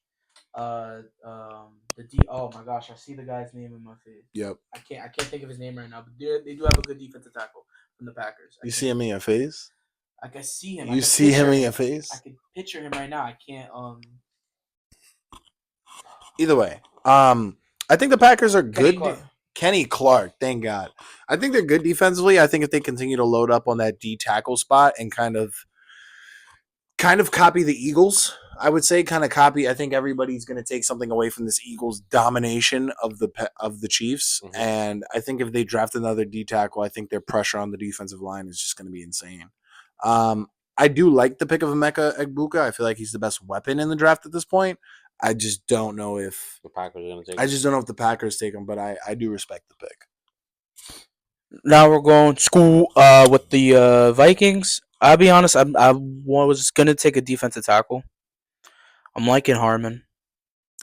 Oh my gosh, I see the guy's name in my face. Yep. I can't think of his name right now, but they do have a good defensive tackle from the Packers. You see him in your face? I can see him. You see him in your face? I can picture him right now. I can't. Either way, I think the Packers are Kenny good. Clark. Kenny Clark, thank God. I think they're good defensively. I think if they continue to load up on that D tackle spot and kind of copy the Eagles, I would say kind of copy. I think everybody's going to take something away from this Eagles domination of the Chiefs, Mhm. and I think if they draft another D tackle, I think their pressure on the defensive line is just going to be insane. I do like the pick of Emeka Egbuka. I feel like he's the best weapon in the draft at this point. I just don't know if The Packers are going to take I just don't know if the Packers take him, but I do respect the pick. Now we're going school with the Vikings. I'll be honest. I was gonna take a defensive tackle. I'm liking Harmon,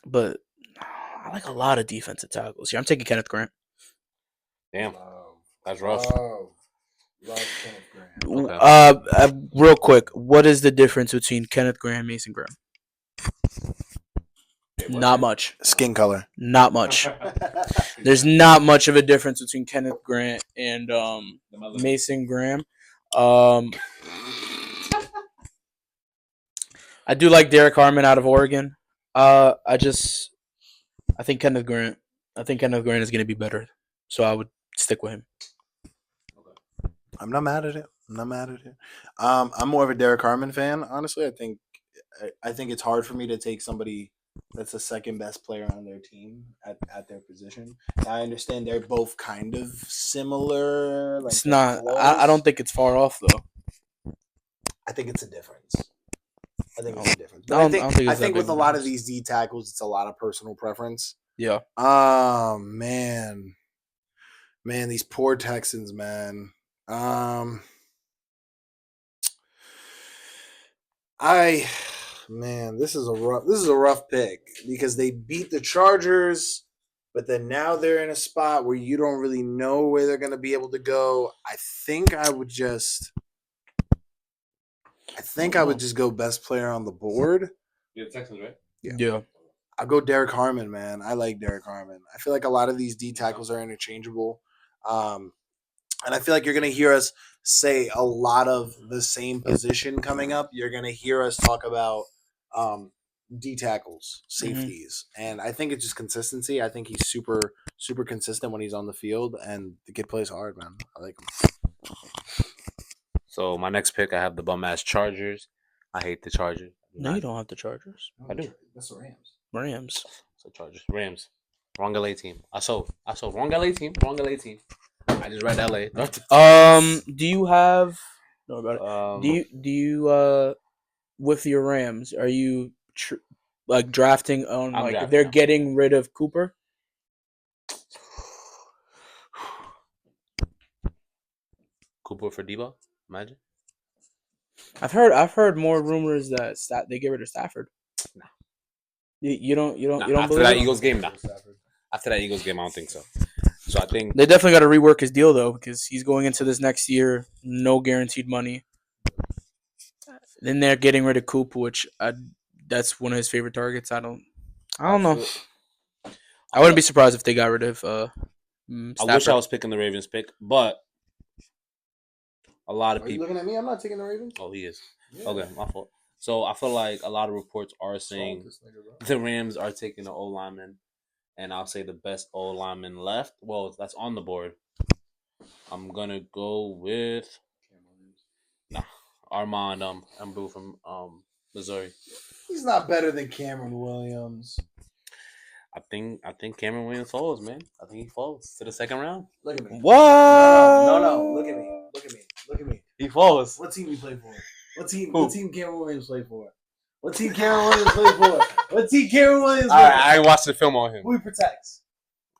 but I like a lot of defensive tackles here. I'm taking Kenneth Grant. Damn, Love, that's rough. love Kenneth Graham. Okay. Real quick, what is the difference between Kenneth Graham and Mason Graham? Not much. Skin color. Not much. There's not much of a difference between Kenneth Grant and Mason Graham. I do like Derek Harmon out of Oregon. I think Kenneth Grant. I think Kenneth Grant is going to be better, so I would stick with him. I'm not mad at it. I'm more of a Derek Harmon fan, honestly. I think it's hard for me to take somebody that's the second best player on their team at their position. I understand they're both kind of similar. Like It's not. I don't think it's far off though. I think it's a difference. But I I don't think it's that think big with of a a lot of difference. these D tackles, it's a lot of personal preference. Yeah. Man, these poor Texans, man. This is a rough pick because they beat the Chargers, but then now they're in a spot where you don't really know where they're going to be able to go. I think I would just go best player on the board. You're Texans, right? Yeah. I'll go Derek Harmon, man. I like Derek Harmon. I feel like a lot of these D tackles are interchangeable. And I feel like you're going to hear us say a lot of the same position coming up. You're going to hear us talk about D tackles, safeties. And I think it's just consistency. I think he's super, super consistent when he's on the field. And the kid plays hard, man. I like him. So my next pick, I have the bum ass Chargers. I hate the Chargers. No, you don't have the Chargers. I do. That's the Rams. Rams. So Chargers, Rams, wrong LA team. I sold wrong LA team. I just read LA. Do you have? No about it. Um, Do you with your Rams? Are you like drafting on I'm like drafting they're now. getting rid of Cooper? Cooper for Debo? Imagine. I've heard more rumors that they get rid of Stafford. No. You don't After believe that it? Eagles game, After that Eagles game, I don't think so. So I think They definitely got to rework his deal though because he's going into this next year, no guaranteed money. Then they're getting rid of Coop, which that's one of his favorite targets. I don't know. I wouldn't be surprised if they got rid of I Stafford. wish I was picking the Ravens pick, but a lot of Are you people. looking at me? I'm not taking the Ravens. Oh, he is. Yeah. Okay, my fault. So I feel like a lot of reports are saying the Rams are taking the O lineman, and I'll say the best O lineman left. Well, that's on the board. I'm gonna go with Armand Ambu from Missouri. He's not better than Cameron Williams. I think Cameron Williams falls, man. I think he falls to the second round. Look at me. What? No. Look at me. He falls. What team you play for? What team Cameron Williams play for? All right, I ain't watched the film on him. Who he protects?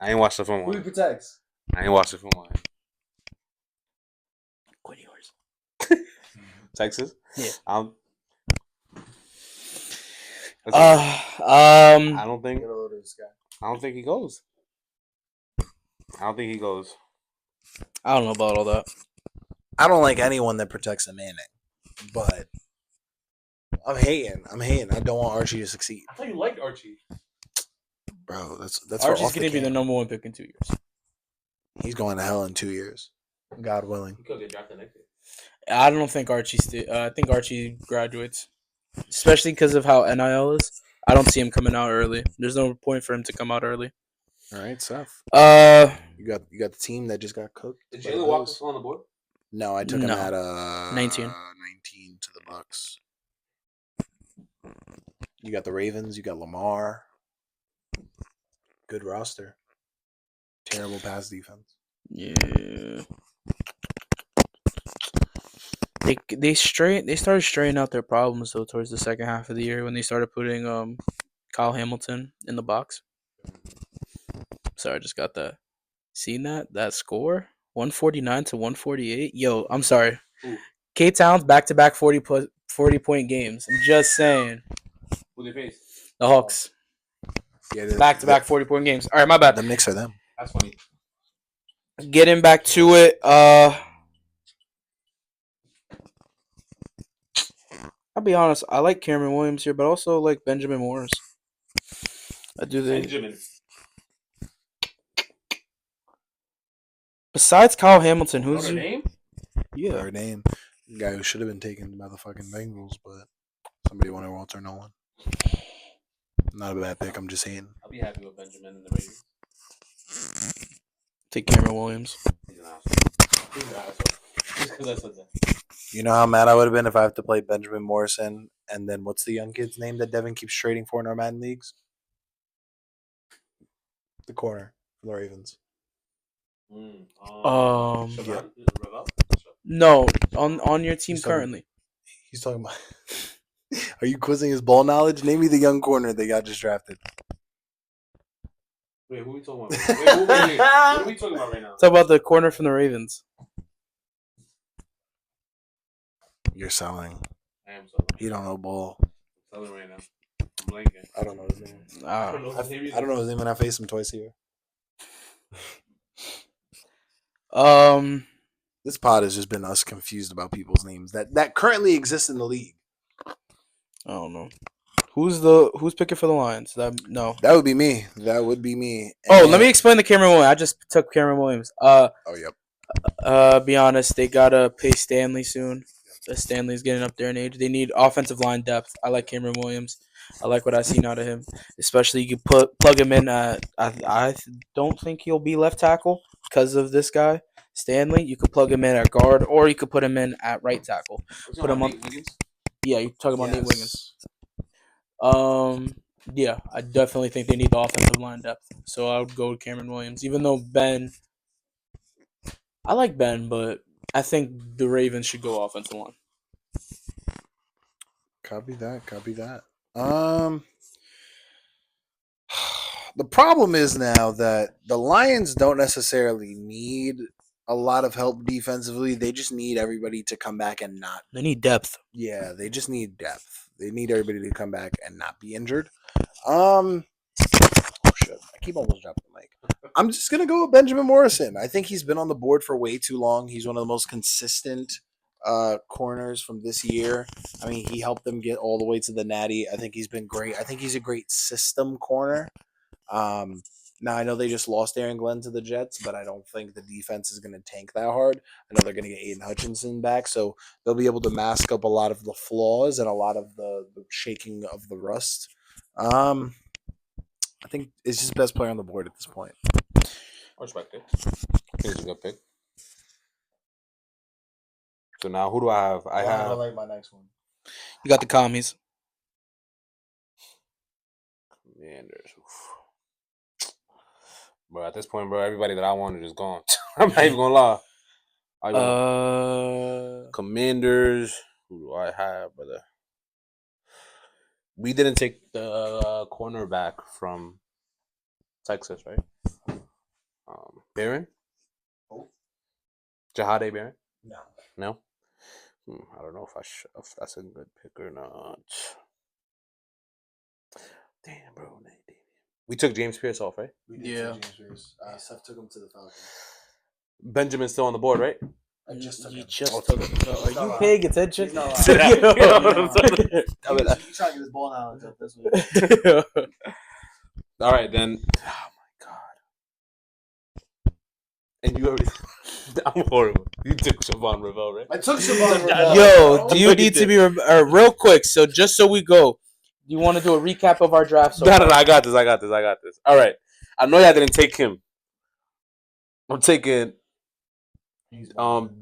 I ain't watched the film on him. protects? I ain't watched the film on him. Quit yours. Texas? Yeah. I don't think he goes. I don't think he goes. I don't know about all that. I don't like anyone that protects a Manning, but I'm hating. I don't want Archie to succeed, I thought you liked Archie. bro. That's Archie's going to be the number one pick in 2 years. He's going to hell in 2 years, God willing. He could get drafted next year. I don't think Archie. I think Archie graduates, especially because of how NIL is. I don't see him coming out early. There's no point for him to come out early. All right, Seth. You got the team that just got cooked. Did by the Jalen Walker Bills. still on the board? No, I took him No. at 19. 19 to the Bucks. You got the Ravens. You got Lamar. Good roster. Terrible pass defense. Yeah. They started straightening out their problems though towards the second half of the year when they started putting Kyle Hamilton in the box. Sorry, I just got that. Seen that score? 149 to 148. Yo, I'm sorry. Ooh. K Towns back-to-back 40-point games. I'm just saying. Who they face? The Hawks Yeah, back-to-back 40-point games. All right, my bad. The Knicks are them. That's funny. Getting back to it. I'll be honest. I like Cameron Williams here, but also like Benjamin Morris. I do think. Benjamin. Besides Kyle Hamilton, Know who's their name? yeah. Our name, guy who should have been taken by the fucking Bengals, but somebody wanted Walter Nolan. Not a bad pick. I'm just saying. I'll be happy with Benjamin in the Raiders. Take Cameron Williams. He's an asshole. He's an asshole. Just because I said that. You know how mad I would have been if I have to play Benjamin Morrison and then what's the young kid's name that Devin keeps trading for in our Madden leagues? The corner for the Ravens. Siobhan? Ravel? No, on your team He's talking- currently. He's talking about. Are you quizzing his ball knowledge? Name me the young corner they got just drafted. Wait, who are we talking about? Wait, what are we talking about right now? Talk about the corner from the Ravens. You're selling. I am selling. He don't know ball. I'm selling right now. I'm blanking. I don't know his name. I don't know his name I don't know his name when I face him twice a year. This pod has just been us confused about people's names that currently exist in the league. I don't know. Who's picking for the Lions? No. That would be me. That would be me. Oh, And- let me explain the Cameron Williams. I just took Cameron Williams. Oh, yep. Be honest, they gotta pay Stanley soon. Stanley's getting up there in age. They need offensive line depth. I like Cameron Williams. I like what I've seen out of him. Especially you can plug him in at I don't think he'll be left tackle because of this guy, Stanley. You could plug him in at guard or you could put him in at right tackle. Put him on. Yeah, you're talking about Nate Wiggins. Yeah, I definitely think they need the offensive line depth. So I would go with Cameron Williams. Even though I like Ben, but I think the Ravens should go offensive line. Copy that. The problem is now that the Lions don't necessarily need a lot of help defensively. They just need everybody to come back and not. They need depth. Yeah, they just need depth. They need everybody to come back and not be injured. Oh shit! I keep almost dropping the mic. I'm just gonna go with Benjamin Morrison. I think he's been on the board for way too long. He's one of the most consistent corners from this year. I mean, he helped them get all the way to the Natty. I think he's been great. I think he's a great system corner. Now I know they just lost Aaron Glenn to the Jets, but I don't think the defense is going to tank that hard. I know they're going to get Aiden Hutchinson back, so they'll be able to mask up a lot of the flaws and a lot of the shaking of the rust. I think it's just best player on the board at this point. I respect it. I think it's a good pick. So now who do I have? I have like my next one. You got the commies. Commanders. Oof. Bro, at this point, bro, everybody that I wanted is gone. I'm not even gonna lie. Commanders. Who do I have, brother? We didn't take the cornerback from Texas, right? Barron? Who? Jahade Barron? No. No? I don't know if that's a good pick or not. Damn, bro. We took James Pierce off, right? Yeah. Seth took him to the Falcons. Benjamin's still on the board, right? I just took You him. just Oh, took it. Are you paying attention? He's not to lying. you? You know what I'm saying? He's trying to get his ball knowledge up. That's what All right, then. Oh, my God. And you already... I'm horrible. You took Siobhan Ravel, right? I took Siobhan. Yo, do you need to be real quick? So just so we go, do you want to do a recap of our draft? No, I got this. All right. I know y'all didn't take him. I'm taking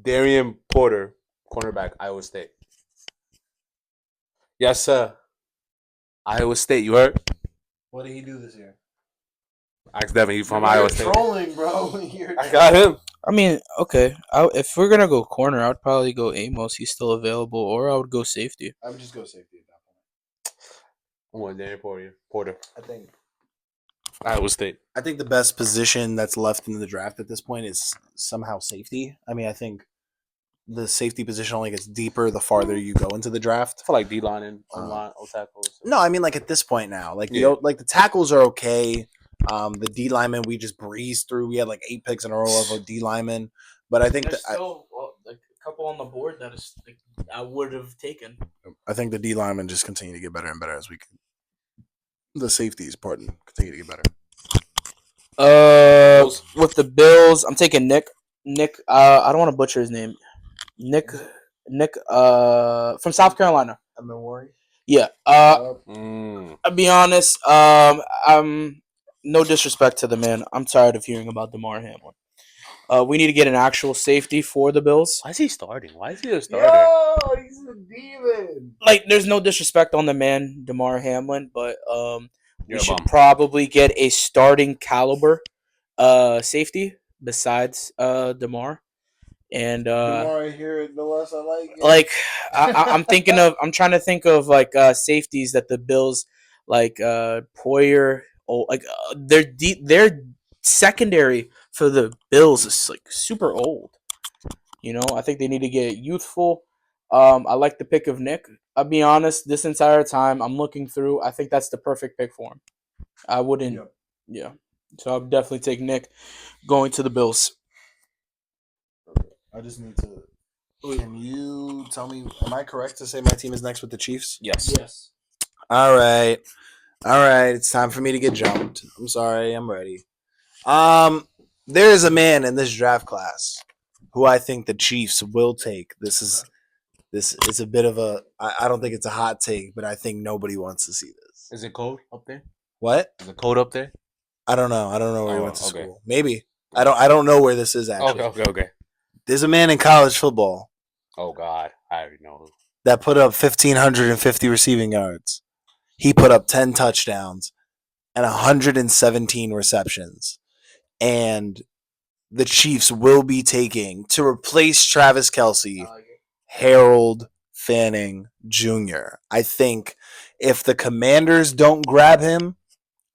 Darian Porter, cornerback, Iowa State. Yes, sir. Iowa State, you heard? What did he do this year? Ask Devin, he's from Iowa State. Trolling, bro. I got him. I mean, okay. If we're gonna go corner, I'd probably go Amos. He's still available, or I would go safety. I would just go safety at that point. I'm going Darian Porter. I Iowa State. think the best position that's left in the draft at this point is somehow safety. I mean, I think the safety position only gets deeper the farther you go into the draft. I feel like D line and O line, O tackles. No, I mean like at this point now, like Yeah. the tackles are okay. The D linemen we just breezed through. We had like 8 picks in a row of a D lineman, but I think There's that still like a couple on the board that is like, I would have taken. I think the D linemen just continue to get better and better as we. The safeties, pardon, continue to get better. With the Bills, I'm taking Nick. Nick, I don't want to butcher his name. Nick, from South Carolina. I'm in worry. Yeah. I'll be honest. I'm no disrespect to the man. I'm tired of hearing about DeMar Hamlin. We need to get an actual safety for the Bills. Why is he starting? Why is he a starter? Yo, he's a demon. Like, there's no disrespect on the man, DeMar Hamlin, but we You're a should bum. probably get a starting caliber safety besides DeMar. And the more I hear it, the less I like it. like I'm trying to think of like safeties that the Bills like Poyer, their secondary for the Bills is like super old. You know, I think they need to get youthful. I like the pick of Nick. I'll be honest, this entire time I'm looking through, I think that's the perfect pick for him. I wouldn't, Yep. yeah. So I'll definitely take Nick going to the Bills. I just need to. Can you tell me? Am I correct to say my team is next with the Chiefs? Yes. Yes. All right. It's time for me to get jumped. I'm sorry. I'm ready. There is a man in this draft class who I think the Chiefs will take. This is a bit of a. I don't think it's a hot take, but I think nobody wants to see this. Is it cold up there? What? Is it cold up there? I don't know. I don't know where he Oh, went to okay. school. Maybe. I don't know where this is actually. Okay. There's a man in college football Oh God, I already know who. that put up 1,550 receiving yards. He put up 10 touchdowns and 117 receptions. And the Chiefs will be taking, to replace Travis Kelce, Harold Fanning Jr. I think if the Commanders don't grab him,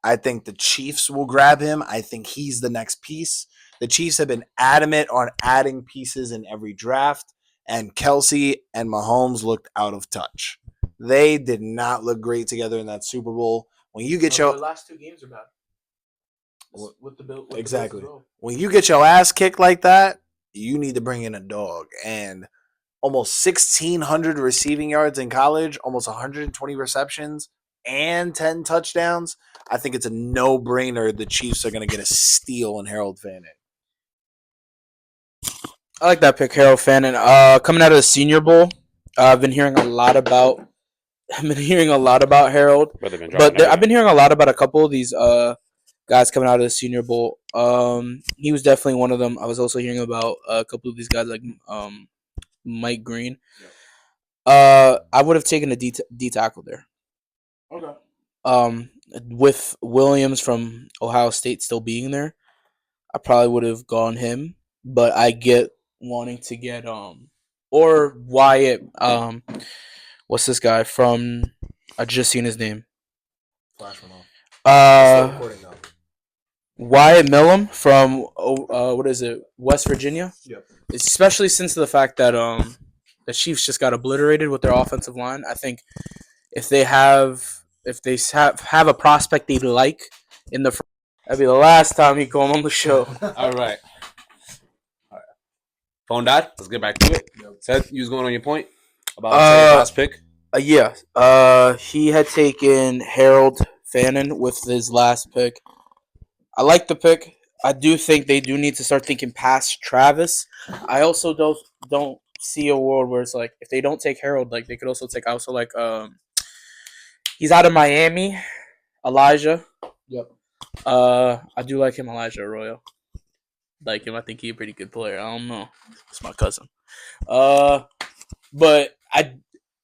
I think the Chiefs will grab him. I think he's the next piece. The Chiefs have been adamant on adding pieces in every draft, and Kelce and Mahomes looked out of touch. They did not look great together in that Super Bowl. When you get your last 2 games are bad. With the Bills. Exactly. When you get your ass kicked like that, you need to bring in a dog. And almost 1,600 receiving yards in college, almost 120 receptions, and 10 touchdowns. I think it's a no-brainer the Chiefs are going to get a steal in Harold Fanning. I like that pick, Harold Fanning. Coming out of the Senior Bowl, I've been hearing a lot about. Harold, But they've been dropping but I've everything. been hearing a lot about a couple of these guys coming out of the Senior Bowl. He was definitely one of them. I was also hearing about a couple of these guys like Mike Green. I would have taken a D tackle there. Okay. With Williams from Ohio State still being there, I probably would have gone him. But I get wanting to get or Wyatt. What's this guy from? I just seen his name. Flash one off. Wyatt Millum from what is it? West Virginia. Yep. Especially since the fact that the Chiefs just got obliterated with their offensive line. I think if they have a prospect they like in the that'd be the last time he come on the show. All right. Phone died. Let's get back to it. Yep. Seth, you was going on your point about the last pick. Yeah. He had taken Harold Fanning with his last pick. I like the pick. I do think they do need to start thinking past Travis. I also don't see a world where it's like if they don't take Harold, like they could also take he's out of Miami, Elijah. Yep. I do like him, Elijah Arroyo. Like him, I think he's a pretty good player. I don't know. It's my cousin. But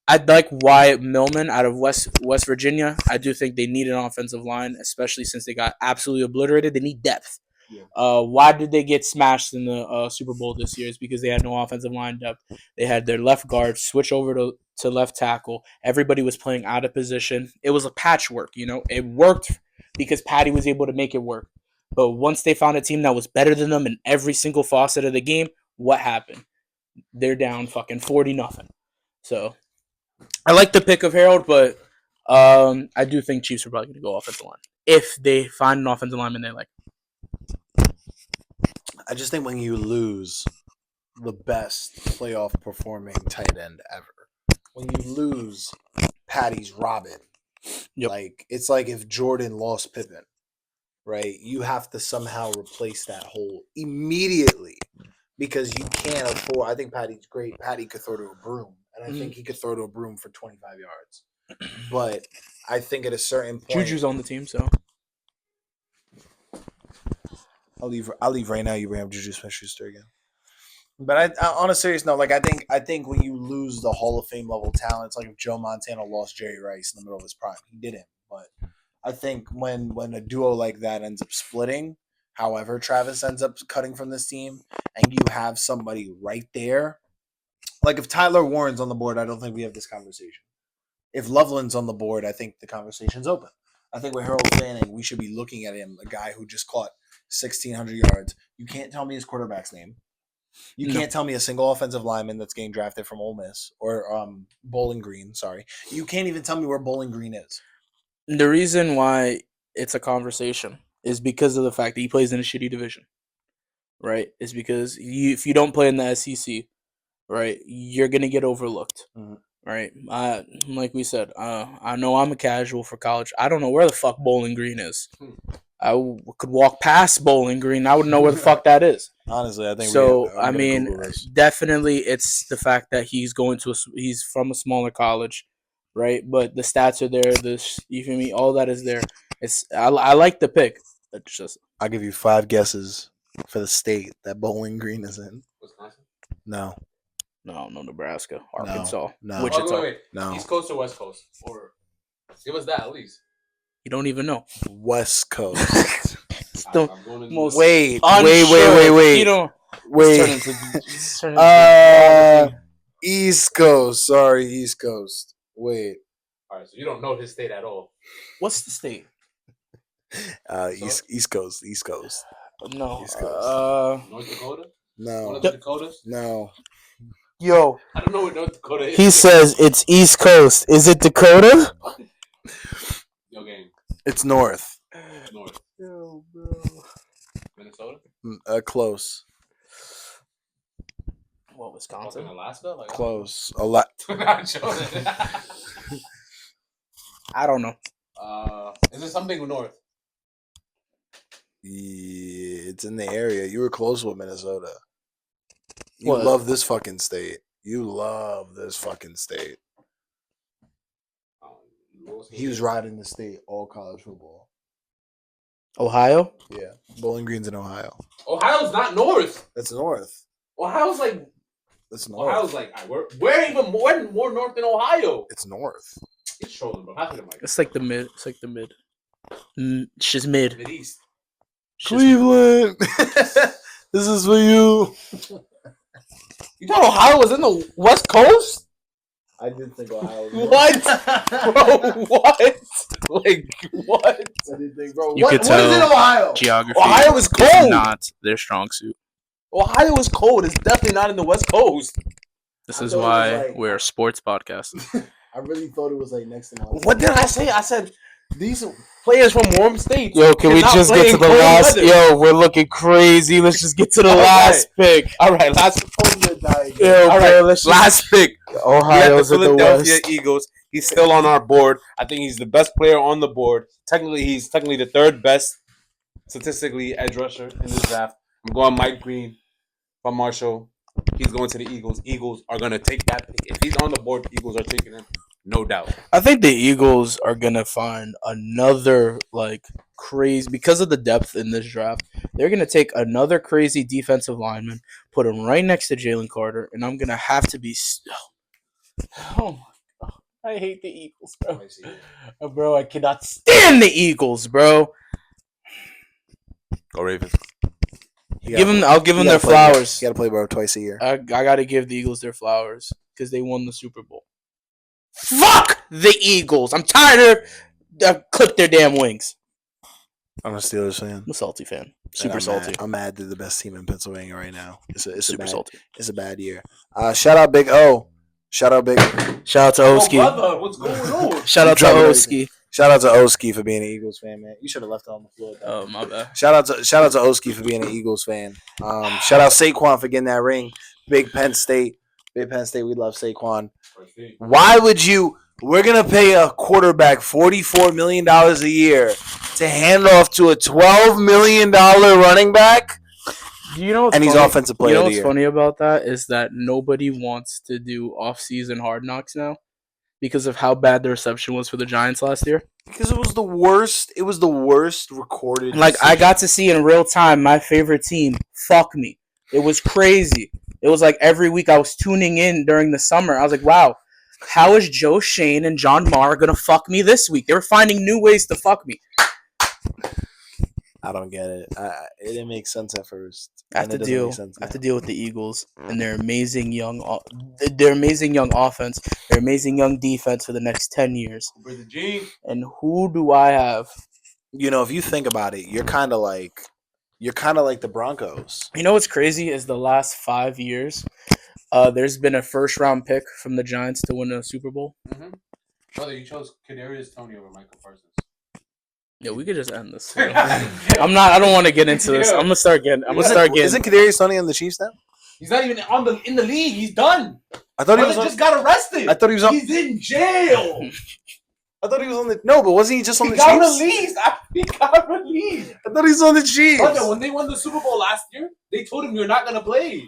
I'd like Wyatt Millman out of West Virginia. I do think they need an offensive line, especially since they got absolutely obliterated. They need depth. Yeah. Why did they get smashed in the Super Bowl this year? It's because they had no offensive line depth. They had their left guard switch over to left tackle. Everybody was playing out of position. It was a patchwork, you know. It worked because Patty was able to make it work. But once they found a team that was better than them in every single facet of the game, what happened? they're down fucking 40-0. So I like the pick of Harold, but I do think Chiefs are probably going to go offensive line if they find an offensive lineman they like. I just think when you lose the best playoff performing tight end ever, when you lose Patty's Robin, Yep. like it's like if Jordan lost Pippen, right? You have to somehow replace that hole immediately because you can't afford. I think Patty's great. Patty could throw to a broom, and I think he could throw to a broom for 25 yards. But I think at a certain point, Juju's on the team, so I'll leave right now. You bring up Juju Smith-Schuster again. But I, on a serious note, like I think when you lose the Hall of Fame level talent, it's like if Joe Montana lost Jerry Rice in the middle of his prime. He didn't, but I think when a duo like that ends up splitting, however Travis ends up cutting from this team, and you have somebody right there, like if Tyler Warren's on the board, I don't think we have this conversation. If Loveland's on the board, I think the conversation's open. I think with Harold Fanning, we should be looking at him, a guy who just caught 1,600 yards. You can't tell me his quarterback's name. You can't tell me a single offensive lineman that's getting drafted from Ole Miss or Bowling Green. Sorry, you can't even tell me where Bowling Green is. the reason why it's a conversation is because of the fact that he plays in a shitty division, right? Is because if you don't play in the SEC, right, you're gonna get overlooked, right? Like we said, I know I'm a casual for college. I don't know where the fuck Bowling Green is. I could walk past Bowling Green. I would know where the fuck that is. Honestly, I think so. I mean, definitely, it's the fact that he's he's from a smaller college, right? But the stats are there. You feel me? All that is there. I like the pick. It's just I'll give you 5 guesses for the state that Bowling Green is in. Wisconsin? No, Nebraska, Arkansas, no. Wichita. Wait. No. East Coast or West Coast? Or give us that at least. You don't even know. West Coast. The I'm going to most wait. You know, Wait. East Coast. Sorry, East Coast. Wait. All right, so you don't know his state at all. what's the state? East Coast. East Coast. No. East Coast. North Dakota? One No. of the Dakotas? No. Yo, I don't know what North Dakota is. he says it's East Coast. Is it Dakota? Yo, game. It's north. North. Yo, bro. Minnesota? Close. What, Wisconsin? Fucking Alaska? Like, Close. A lot. Not joking. I don't know. Is it something north? Yeah, it's in the area. You were close with Minnesota. You What? love this fucking state. You love this fucking state. He was riding the state all college football. Ohio? Yeah. Bowling Green's in Ohio. Ohio's not north. That's north. Ohio's like That's north. Ohio's like we're even more north than Ohio. It's north. He's trolling, bro. Pass me the mic. It's like the mid. It's just mid. Mid East. It's just- Cleveland. This is for you. You thought Ohio was in the West Coast? I did think Ohio. What? Bro, what? Like what? I did think, bro. You what could is in tell. Ohio? Geography. Ohio is is cold. not their strong suit. Ohio is cold. It's definitely not in the West Coast. This I is thought it was why like- we're a sports podcast. I really thought it was like next to my. What did I say? I said these players from warm states. Yo, can we cannot just play get to in the cold last? weather. Yo, we're looking crazy. Let's just get to the All last pick. All right, last Yo, all bro, right, let's just, last pick. We have Ohio's the at the Philadelphia West. Eagles. He's still on our board. I think he's the best player on the board. He's technically the third best statistically edge rusher in this draft. I'm going Mike Green from Marshall. He's going to the Eagles. Eagles are going to take that pick. If he's on the board, the Eagles are taking him, no doubt. I think the Eagles are gonna find another crazy because of the depth in this draft. They're gonna take another crazy defensive lineman, put him right next to Jalen Carter, and I'm gonna have to be. Oh my god, I hate the Eagles, bro. Bro, I cannot stand the Eagles, bro. Go Ravens. I'll give them their flowers. You got to play bro twice a year. I gotta give the Eagles their flowers because they won the Super Bowl. Fuck the Eagles! I'm tired of clip their damn wings. I'm a Steelers fan. I'm a salty fan. Super I'm salty. Mad. I'm mad they're the best team in Pennsylvania right now. It's Super salty. It's a bad year. Shout out Big O. Shout out Big. Shout out to Oh, Oski. brother, what's going on? Shout I'm out to dropping Oski. Shout out to Oski for being an Eagles fan, man. You should have left it on the floor. Though. Oh, my bad. Shout out to Oski for being an Eagles fan. Shout out Saquon for getting that ring. Big Penn State. We love Saquon. Why would you? We're gonna pay a quarterback $44 million a year to hand off to a $12 million running back, You know, what's and he's funny? offensive player You know of the what's year. funny about that is that nobody wants to do off-season Hard Knocks now because of how bad the reception was for the Giants last year. Because it was the worst. It was the worst recorded. Like, I got to see in real time my favorite team fuck me. It was crazy. It was like every week I was tuning in during the summer. I was like, wow, how is Joe Shane and John Marr going to fuck me this week? They were finding new ways to fuck me. I don't get it. It didn't make sense at first. I have and to it doesn't deal. make sense I have now. to deal with the Eagles and their amazing young offense, their amazing young defense for the next 10 years. Brother G. And who do I have? You know, if you think about it, you're kind of like the Broncos. You know what's crazy is the last 5 years, there's been a first-round pick from the Giants to win a Super Bowl. Mm-hmm. Brother, you chose Kadarius Toney over Michael Parsons. Yeah, we could just end this. I don't want to get into this. I'm gonna start getting. Isn't Kadarius Toney on the Chiefs now? He's not even in the league. He's done. I thought he was. Brother just got arrested. I thought he was on. He's in jail. I thought he was on the. No, but wasn't he just on He the got Chiefs? released. He got released. I thought he was on the Chiefs. Brother, when they won the Super Bowl last year, they told him you're not gonna play.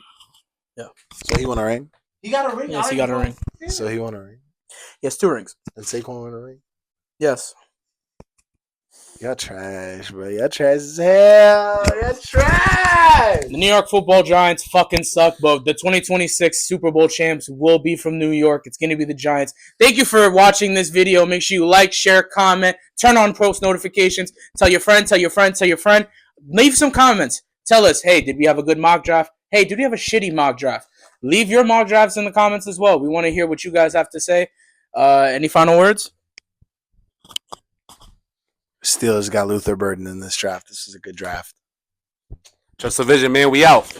So he won a ring. He got a ring. Yes, he got a ring. Yeah. So he won a ring. Yes, 2 rings. And Saquon won a ring. Yes. Y'all trash, bro. Y'all trash as hell. Y'all trash. The New York Football Giants fucking suck, but the 2026 Super Bowl champs will be from New York. It's going to be the Giants. Thank you for watching this video. Make sure you like, share, comment, turn on post notifications. Tell your friend, tell your friend, tell your friend. Leave some comments. Tell us, hey, did we have a good mock draft? Hey, did we have a shitty mock draft? Leave your mock drafts in the comments as well. We want to hear what you guys have to say. Any final words? Steelers got Luther Burden in this draft. This is a good draft. Trust the vision, man. We out.